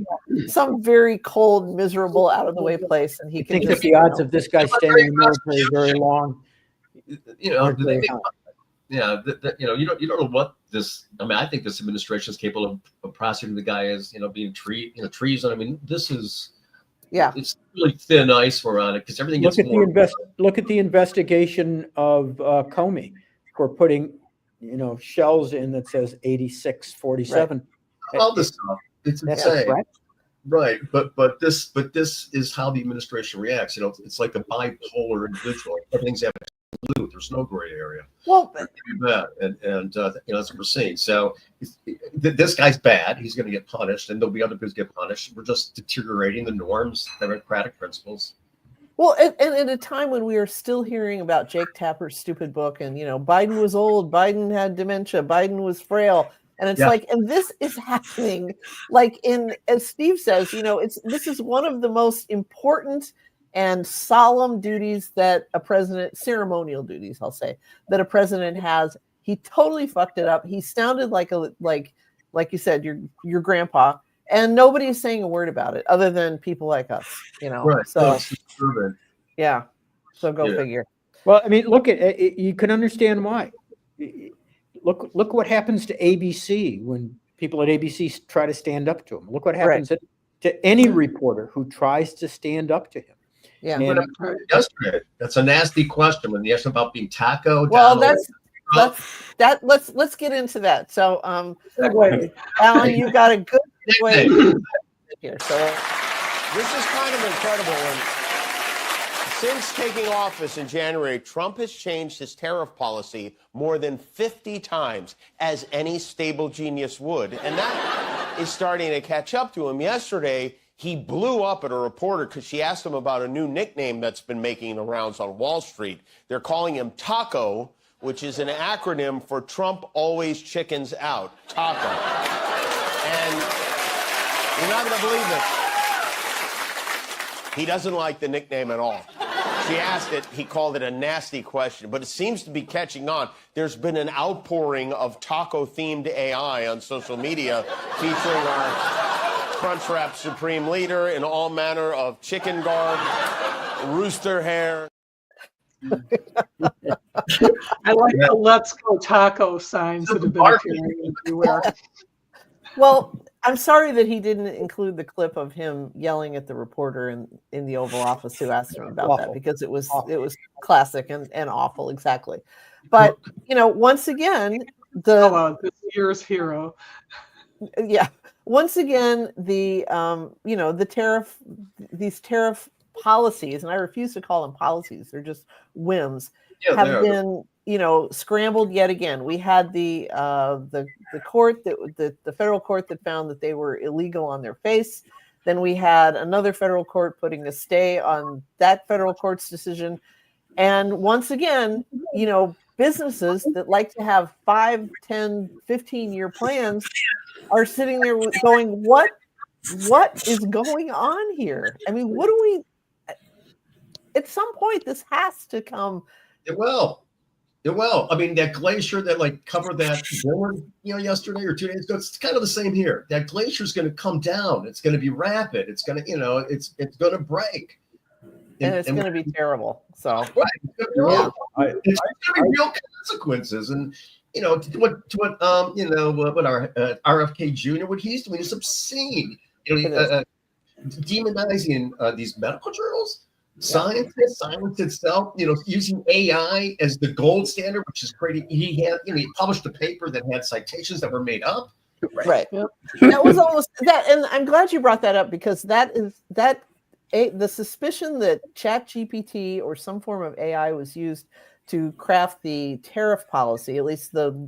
some very cold, miserable, out of the way place, and he can think that the odds of this guy staying in the military very long. You don't know what this. I mean, I think this administration is capable of prosecuting the guy as being treason. I mean, this is it's really thin ice we're on it, because everything gets more. Look at the investigation of Comey for putting shells in that says 8647. All this stuff. It's insane. Right, but this is how the administration reacts. You know, it's like a bipolar individual. Everything's absolute. There's no gray area. Well, and you know, that's what we're seeing. So this guy's bad. He's going to get punished, and there'll be other people get punished. We're just deteriorating the norms, democratic principles. Well, and at a time when we are still hearing about Jake Tapper's stupid book, and Biden was old, Biden had dementia, Biden was frail. And it's like, and this is happening, like as Steve says, this is one of the most important and solemn duties that a president, ceremonial duties, I'll say, that a president has. He totally fucked it up. He sounded like you said, your grandpa, and nobody's saying a word about it other than people like us, Right. So, yeah. So go figure. Well, I mean, look at it. You can understand why. Look what happens to ABC when people at ABC try to stand up to him. Look what happens to any reporter who tries to stand up to him. Yeah. Yesterday, that's a nasty question when you asked about being taco. Well, let's get into that. So, Allan, you got a good segue here. So this is kind of incredible. Since taking office in January, Trump has changed his tariff policy more than 50 times, as any stable genius would. And that is starting to catch up to him. Yesterday, he blew up at a reporter because she asked him about a new nickname that's been making the rounds on Wall Street. They're calling him Taco, which is an acronym for Trump always chickens out. Taco. And you're not going to believe this. He doesn't like the nickname at all. She asked it, he called it a nasty question, but it seems to be catching on. There's been an outpouring of taco-themed AI on social media featuring our Crunchwrap Supreme Leader in all manner of chicken garb, rooster hair. I like the "Let's Go Taco" signs that have been appearing everywhere. Well, I'm sorry that he didn't include the clip of him yelling at the reporter in the Oval Office who asked him about that, because it was classic and awful, exactly. But once again, this year's hero. Yeah, once again, these tariff policies, and I refuse to call them policies; they're just whims. Have been scrambled yet again. We had the court the federal court that found that they were illegal on their face. Then we had another federal court putting a stay on that federal court's decision. And once again, businesses that like to have 5, 10, 15-year plans are sitting there going, what is going on here? I mean, what do we, at some point, this has to come. It will. I mean, that glacier that covered that yesterday or 2 days ago, it's kind of the same here. That glacier is going to come down. It's going to be rapid. It's going to, it's going to break. And it's going to be terrible. So right. It's going to be real consequences. And to what our RFK Jr., what he's doing is obscene. Demonizing these medical journals. Science itself, using AI as the gold standard, which is crazy. He published a paper that had citations that were made up. Right. Yep. That was almost that, and I'm glad you brought that up, because the suspicion that ChatGPT or some form of AI was used to craft the tariff policy, at least the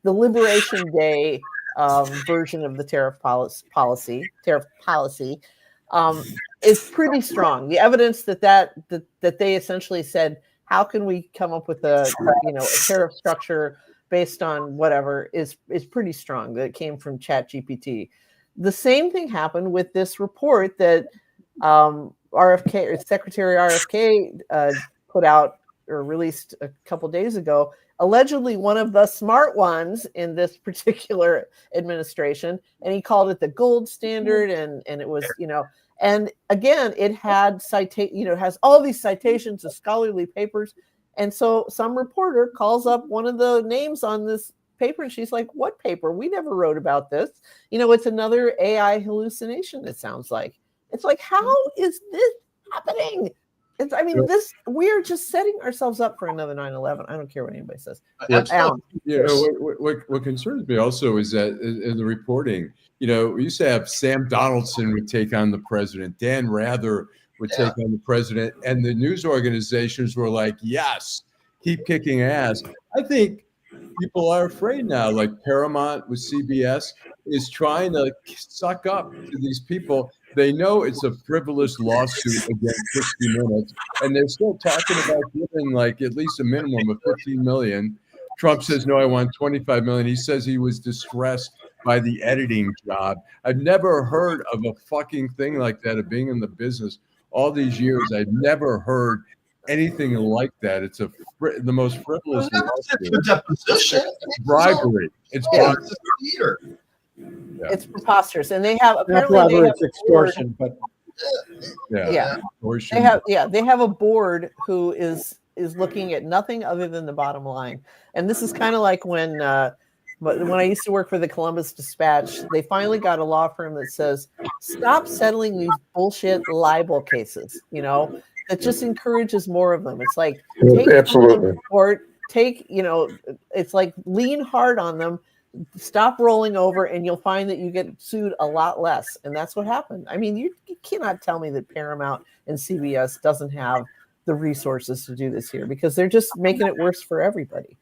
Liberation Day version of the tariff policy. Is pretty strong. The evidence that they essentially said, how can we come up with a tariff structure based on whatever is pretty strong. That came from ChatGPT. The same thing happened with this report that RFK or Secretary RFK put out or released a couple days ago. Allegedly one of the smart ones in this particular administration, and he called it the gold standard, and it was and again, it had has all these citations of scholarly papers. And so some reporter calls up one of the names on this paper, and she's like, what paper? We never wrote about this. It's another AI hallucination, it sounds like. It's like, how is this happening? We're just setting ourselves up for another 9/11. I don't care what anybody says. What concerns me also is that in the reporting, we used to have Sam Donaldson would take on the president. Dan Rather would take on the president. And the news organizations were like, yes, keep kicking ass. I think people are afraid now. Like Paramount with CBS is trying to suck up to these people. They know it's a frivolous lawsuit against 60 Minutes, and they're still talking about giving like at least a minimum of $15 million. Trump says, no, I want $25 million. He says he was distressed by the editing job. I've never heard of a fucking thing like that, of being in the business all these years. I've never heard anything like that. It's the most frivolous lawsuit. Bribery. It's bribery. It's preposterous, and they have apparently Not they have it's extortion, but they have a board who is looking at nothing other than the bottom line. And this is kind of like when I used to work for the Columbus Dispatch, they finally got a law firm that says, stop settling these bullshit libel cases, that just encourages more of them. It's like, absolutely. It's like lean hard on them, stop rolling over, and you'll find that you get sued a lot less. And that's what happened. I mean, you cannot tell me that Paramount and CBS doesn't have the resources to do this here, because they're just making it worse for everybody.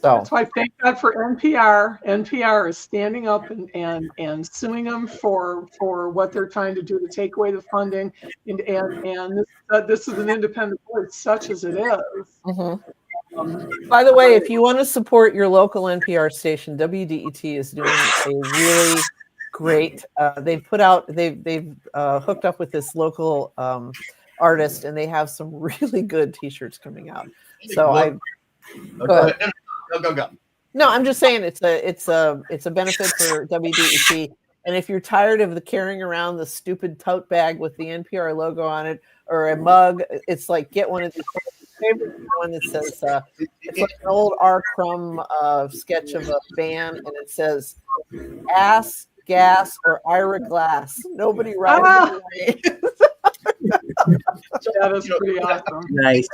So that's why, thank God for NPR. NPR is standing up and suing them for what they're trying to do to take away the funding. And this is an independent voice, such as it is. Mm-hmm. By the way, if you want to support your local NPR station, WDET is doing a really great. They've hooked up with this local artist, and they have some really good T-shirts coming out. So Go. No, I'm just saying it's a benefit for WDET. And if you're tired of carrying around the stupid tote bag with the NPR logo on it, or a mug, it's like, get one of these. Favorite one that says it's like an old R. Crumb sketch of a band, and it says ass, gas, or Ira Glass. Nobody rides away. That is pretty awesome. Nice.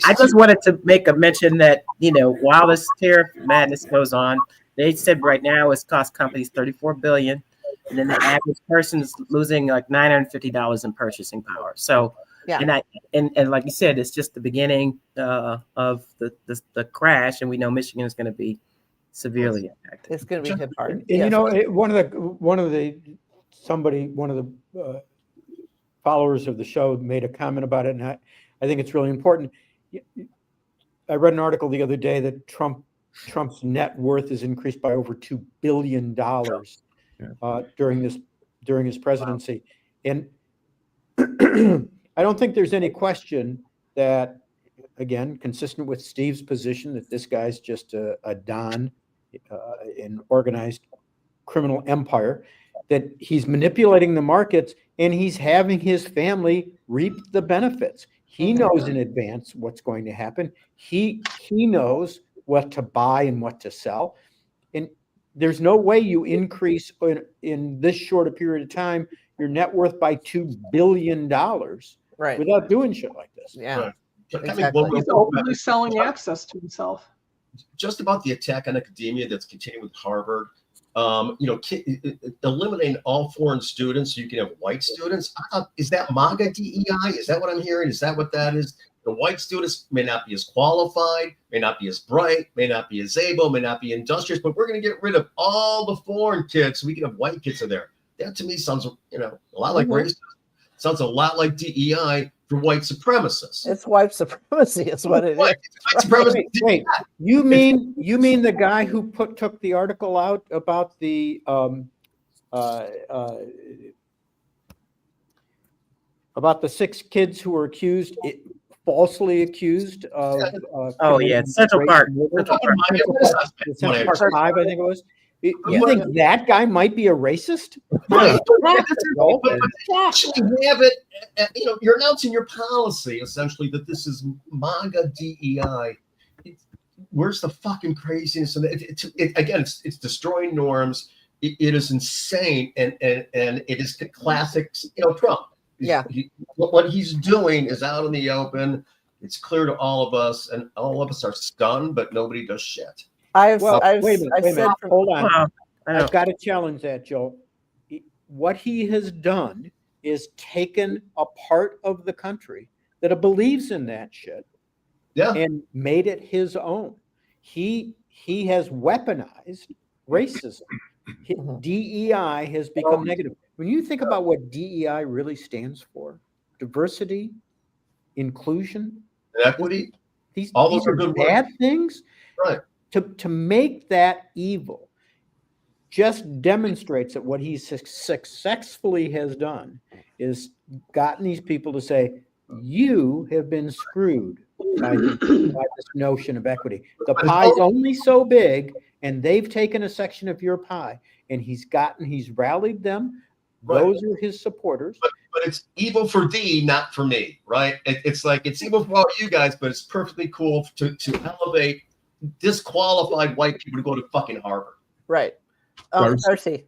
I just wanted to make a mention that, while this tariff madness goes on, they said right now it's cost companies $34 billion, and then the average person is losing like $950 in purchasing power. So, and like you said, it's just the beginning of the crash, and we know Michigan is going to be severely impacted. It's going to be hit hard. And one of the followers of the show made a comment about it, and I think it's really important. I read an article the other day that Trump's net worth is increased by over $2 billion during his presidency, and I don't think there's any question that, again, consistent with Steve's position, that this guy's just a don in organized criminal empire, that he's manipulating the markets and he's having his family reap the benefits. He knows in advance what's going to happen. He knows what to buy and what to sell. And there's no way you increase in this short a period of time your net worth by $2 billion without doing shit like this. Yeah. Exactly. He's openly selling access to himself. Just about the attack on academia that's continuing with Harvard. Eliminating all foreign students so you can have white students. Is that MAGA DEI? Is that what I'm hearing? Is that what that is? The white students may not be as qualified, may not be as bright, may not be as able, may not be industrious, but we're going to get rid of all the foreign kids so we can have white kids in there. That to me sounds, a lot like racism. Sounds a lot like DEI for white supremacists. It's white supremacy, is what it is. White supremacy. Wait, you mean the guy who took the article out about the about the 6 kids who were falsely accused of Central Park. Central Park 5, I think it was. You think that guy might be a racist? Right. But actually have it, you're announcing your policy, essentially, that this is MAGA DEI. Where's the fucking craziness? And again, it's destroying norms. It is insane. And it is the classic, Trump. What he's doing is out in the open. It's clear to all of us, and all of us are stunned, but nobody does shit. Wait a minute. Hold on. I've got to challenge that, Joel. What he has done is taken a part of the country that believes in that shit and made it his own. He has weaponized racism. DEI has become negative. When you think about what DEI really stands for, diversity, inclusion, equity, these those are are good bad words. things. Right. To make that evil just demonstrates that what he successfully has done is gotten these people to say, you have been screwed by this notion of equity. The pie's only so big, and they've taken a section of your pie, and he's rallied them. Those are his supporters. But it's evil for thee, not for me, right? It's like it's evil for all you guys, but it's perfectly cool to elevate disqualified white people to go to fucking Harvard. Right. Darcy.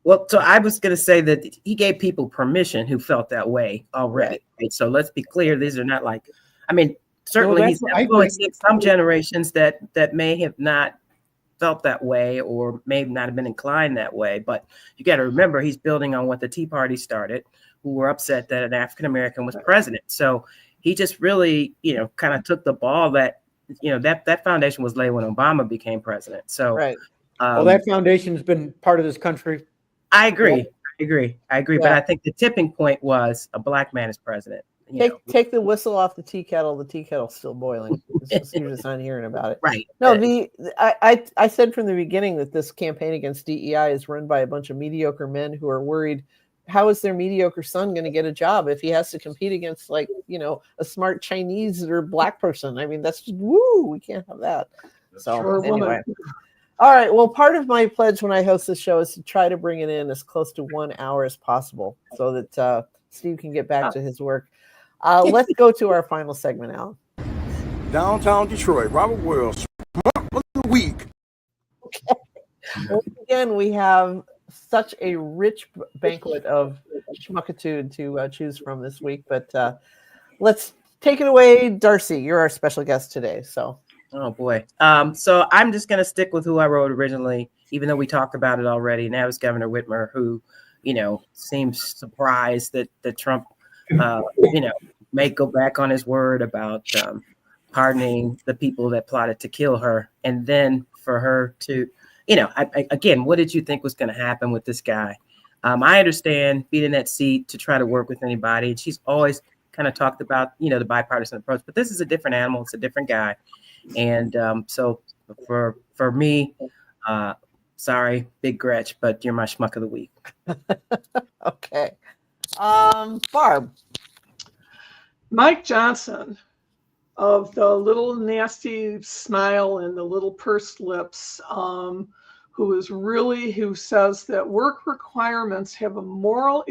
Well, so I was going to say that he gave people permission who felt that way already. Right? So let's be clear. These are not like, I mean, certainly he's influencing some generations that may have not felt that way or may not have been inclined that way. But you got to remember, he's building on what the Tea Party started, who were upset that an African-American was president. So he just really, kind of took the ball that, that foundation was laid when Obama became president. So, right. Well, that foundation's been part of this country. I agree. Yeah. But I think the tipping point was a black man is president. Take the whistle off the tea kettle. The tea kettle's still boiling. You're just not hearing about it. Right. No, I said from the beginning that this campaign against DEI is run by a bunch of mediocre men who are worried, how is their mediocre son going to get a job if he has to compete against a smart Chinese or black person? I mean, that's just, we can't have that. So anyway. All right. Well, part of my pledge when I host this show is to try to bring it in as close to 1 hour as possible so that Steve can get back to his work. Let's go to our final segment, Allan. Downtown Detroit, Robert Wells, Schmuck of the week. Okay. Once again, we have such a rich banquet of schmuckitude to choose from this week, but let's take it away. Darcy, you're our special guest today. So. Oh boy. So I'm just going to stick with who I wrote originally, even though we talked about it already. And that was Governor Whitmer, who, seems surprised that Trump, may go back on his word about pardoning the people that plotted to kill her. And then for her to, again, what did you think was going to happen with this guy? I understand being in that seat to try to work with anybody. And she's always kind of talked about, the bipartisan approach, but this is a different animal. It's a different guy. And so for me, sorry, Big Gretch, but you're my schmuck of the week. Okay. Barb. Mike Johnson of the little nasty smile and the little pursed lips, who says that work requirements have a moral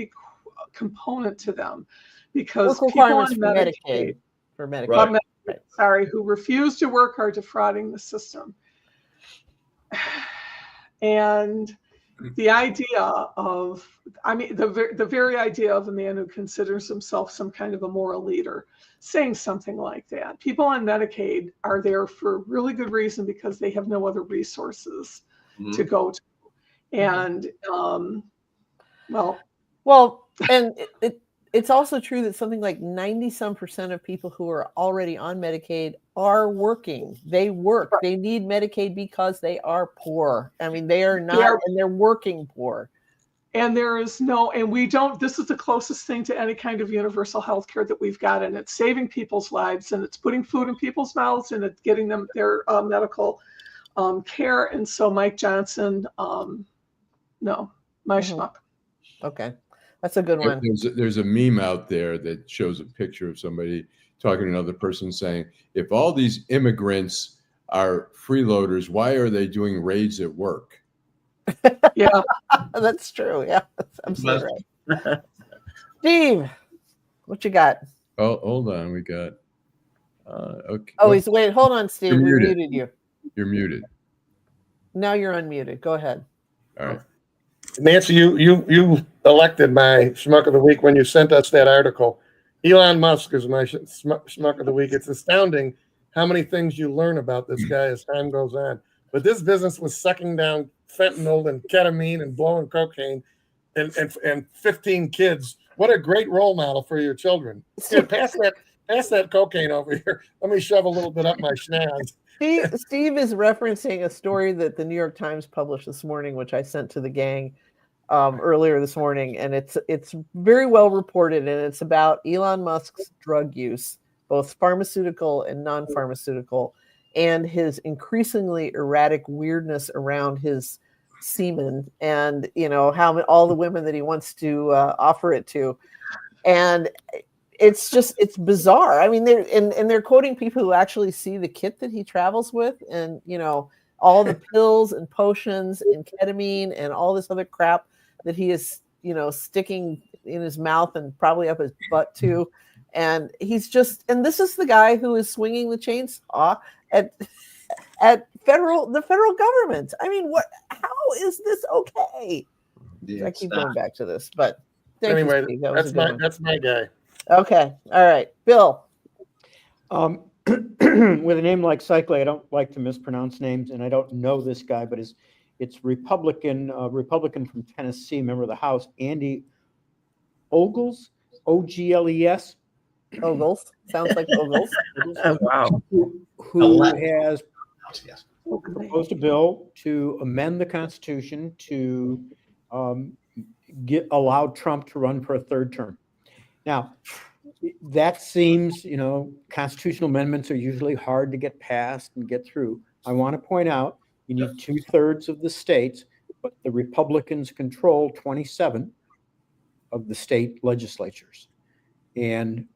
component to them because work people on Medicaid. Right. Who refuse to work are defrauding the system. And the idea of, the very idea of a man who considers himself some kind of a moral leader saying something like that. People on Medicaid are there for really good reason because they have no other resources to go to. And, and it's also true that something like 90% of people who are already on Medicaid are working. They work. They need Medicaid because they are poor. I mean, they are not, and they're working poor. And there is no, and we don't, this is the closest thing to any kind of universal health care that we've got. And it's saving people's lives and it's putting food in people's mouths and it's getting them their medical care. And so Mike Johnson, no, my schmuck. Okay. That's a good one. There's a meme out there that shows a picture of somebody talking to another person saying, if all these immigrants are freeloaders, why are they doing raids at work? Yeah, that's true. Yeah, that's absolutely right. Steve, what you got? Oh, hold on. We got, okay. Oh, wait, hold on, Steve. We muted you. You're muted. Now you're unmuted. Go ahead. All right. Nancy, you elected my schmuck of the week when you sent us that article. Elon Musk is my schmuck of the week. It's astounding how many things you learn about this guy as time goes on. But this business was sucking down fentanyl and ketamine and blowing cocaine and 15 kids. What a great role model for your children. Here, pass that cocaine over here. Let me shove a little bit up my schnaz. Steve is referencing a story that the New York Times published this morning, which I sent to the gang earlier this morning, and it's very well reported, and it's about Elon Musk's drug use, both pharmaceutical and non-pharmaceutical, and his increasingly erratic weirdness around his semen, and how all the women that he wants to offer it to, and it's bizarre. I mean, they're quoting people who actually see the kit that he travels with, and all the pills and potions and ketamine and all this other crap that he is sticking in his mouth and probably up his butt too. And he's and this is the guy who is swinging the chainsaw at the federal government. I mean, how is this okay? Yeah, I keep going back to this, but anyway, that's my guy. Okay. All right. Bill. With a name like Seikaly, I don't like to mispronounce names, and I don't know this guy, but it's Republican from Tennessee, member of the House, Andy Ogles, Ogles. Ogles. Sounds like Ogles. Oh, wow. Who has proposed a bill to amend the Constitution to allow Trump to run for a third term. Now, that seems, constitutional amendments are usually hard to get passed and get through. I want to point out you need 2/3 of the states, but the Republicans control 27 of the state legislatures. And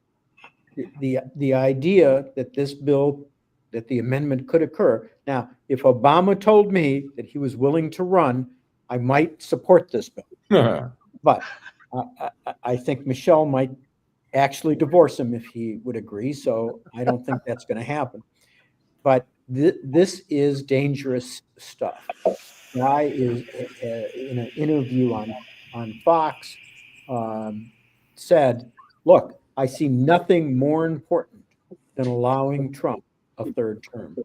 the idea that that the amendment could occur. Now, if Obama told me that he was willing to run, I might support this bill. But I think Michelle might actually divorce him if he would agree. So I don't think that's going to happen. But this is dangerous stuff. Guy is in an interview on Fox said, "Look, I see nothing more important than allowing Trump a third term."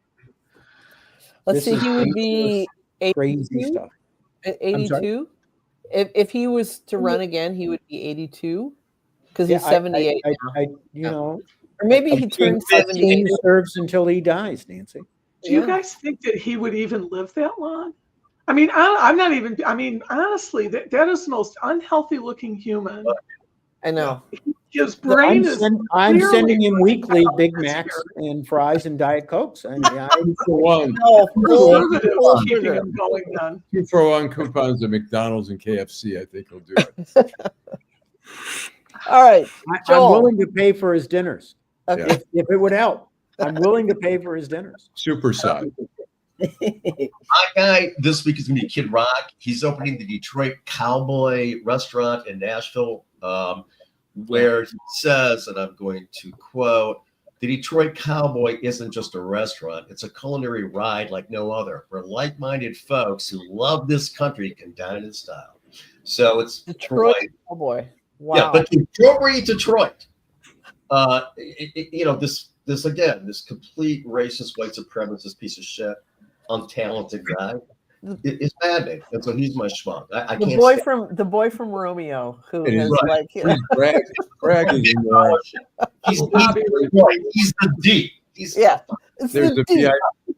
Let's see, he would be crazy stuff. 82. If he was to run again, he would be 82 because he's 78 now. Or maybe he turns 78. He serves until he dies, Nancy. Do you guys think that he would even live that long? I mean, honestly, that is the most unhealthy looking human. I know. His brain I'm sending him weekly Big Macs and fries and Diet Cokes. I mean, for one. Keeping him going then. 2-for-1 coupons at McDonald's and KFC. I think he'll do it. All right. I'm willing to pay for his dinners. Okay. If it would help. I'm willing to pay for his dinners. Super side. My guy this week is going to be Kid Rock. He's opening the Detroit Cowboy restaurant in Nashville, where he says, and I'm going to quote, "The Detroit Cowboy isn't just a restaurant. It's a culinary ride like no other, where like-minded folks who love this country can dine in style." So it's Detroit Cowboy. Wow. Yeah, but Detroit. This complete racist, white supremacist piece of shit, untalented guy is maddening, and so he's my schmuck. I the can't. The boy from Romeo, who is right. bragging. He's the D.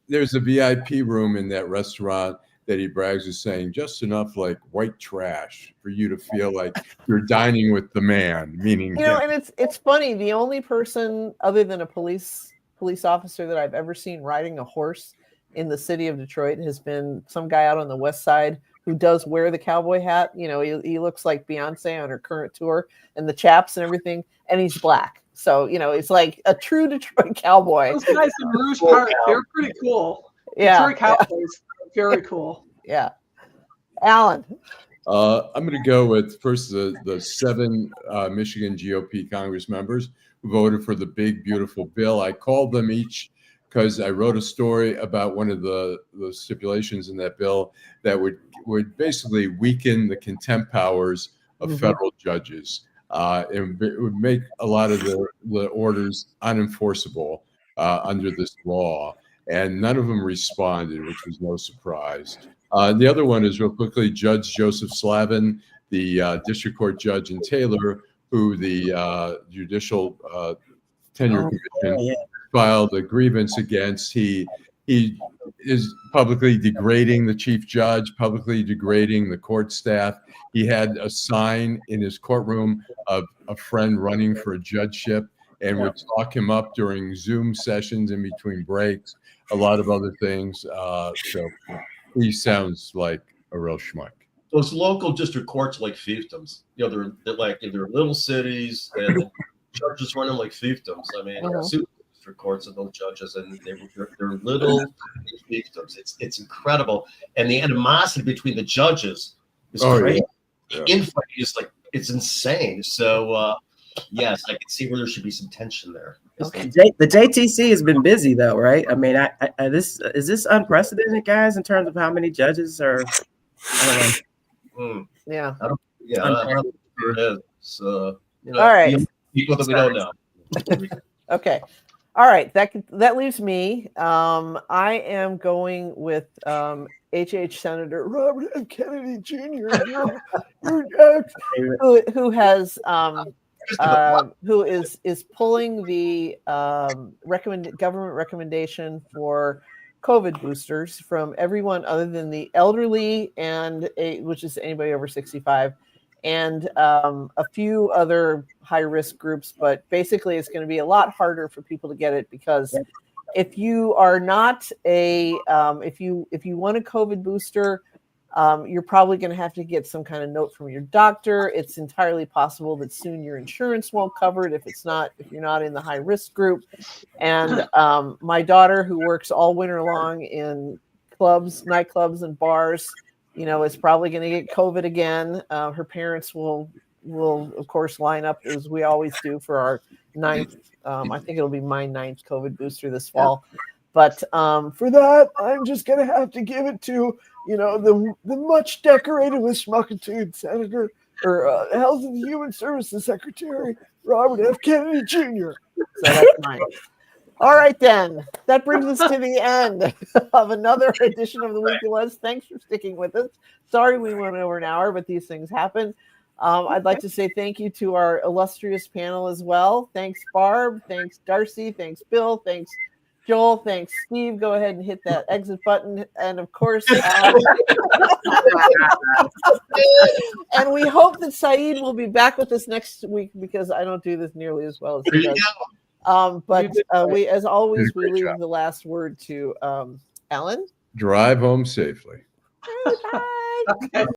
There's a VIP room in that restaurant that he brags is saying just enough like white trash for you to feel like you're dining with the man, meaning and it's funny. The only person other than a police officer that I've ever seen riding a horse in the city of Detroit has been some guy out on the west side who does wear the cowboy hat. He looks like Beyonce on her current tour and the chaps and everything, and he's black. So, it's like a true Detroit cowboy. Those guys in Rouge Park, they're pretty cool. Yeah. Detroit Cowboys, very cool. Yeah. Allan. I'm going to go with first the 7 Michigan GOP Congress members who voted for the big, beautiful bill. I called them each because I wrote a story about one of the stipulations in that bill that would basically weaken the contempt powers of federal judges. It would make a lot of the orders unenforceable under this law. and none of them responded, which was no surprise. The other one is real quickly Judge Joseph Slavin, the district court judge in Taylor, who the Judicial Tenure Commission filed a grievance against. He is publicly degrading the chief judge, publicly degrading the court staff. He had a sign in his courtroom of a friend running for a judgeship and would talk him up during Zoom sessions in between breaks, a lot of other things. So he sounds like a real schmuck. Those local district courts are like fiefdoms. You know, they're like they're little cities and the judges run them like fiefdoms. I mean, super district courts and those judges, and they're little fiefdoms. It's incredible, and the animosity between the judges is crazy. The infighting is like it's insane. So yes, I can see where there should be some tension there. Okay. The JTC has been busy though, right? I mean, is this unprecedented, guys, in terms of how many judges are? Yeah. So, you know, all right. People that we don't know. Okay. All right. That leaves me. I am going with HH Senator Robert F. Kennedy Jr. who has who is pulling the government recommendation for COVID boosters from everyone other than the elderly which is anybody over 65, and a few other high risk groups. But basically, it's going to be a lot harder for people to get it because if you are not if you want a COVID booster, you're probably going to have to get some kind of note from your doctor. It's entirely possible that soon your insurance won't cover it if you're not in the high risk group. And my daughter, who works all winter long in nightclubs and bars, is probably going to get COVID again. Her parents will of course line up as we always do for our 9th. I think it'll be my 9th COVID booster this fall. But for that, I'm just going to have to give it to, the much decorated with schmuckitude Senator or Health and Human Services Secretary Robert F. Kennedy Jr. So that's mine. All right, then. That brings us to the end of another edition of the Weekly List. Thanks for sticking with us. Sorry we went over an hour, but these things happen. I'd like to say thank you to our illustrious panel as well. Thanks, Barb. Thanks, Darcy. Thanks, Bill. Thanks, Joel. Thanks, Steve. Go ahead and hit that exit button. And of course, and we hope that Saeed will be back with us next week because I don't do this nearly as well as he does. But we, as always, we leave the last word to Allan. Drive home safely. Bye.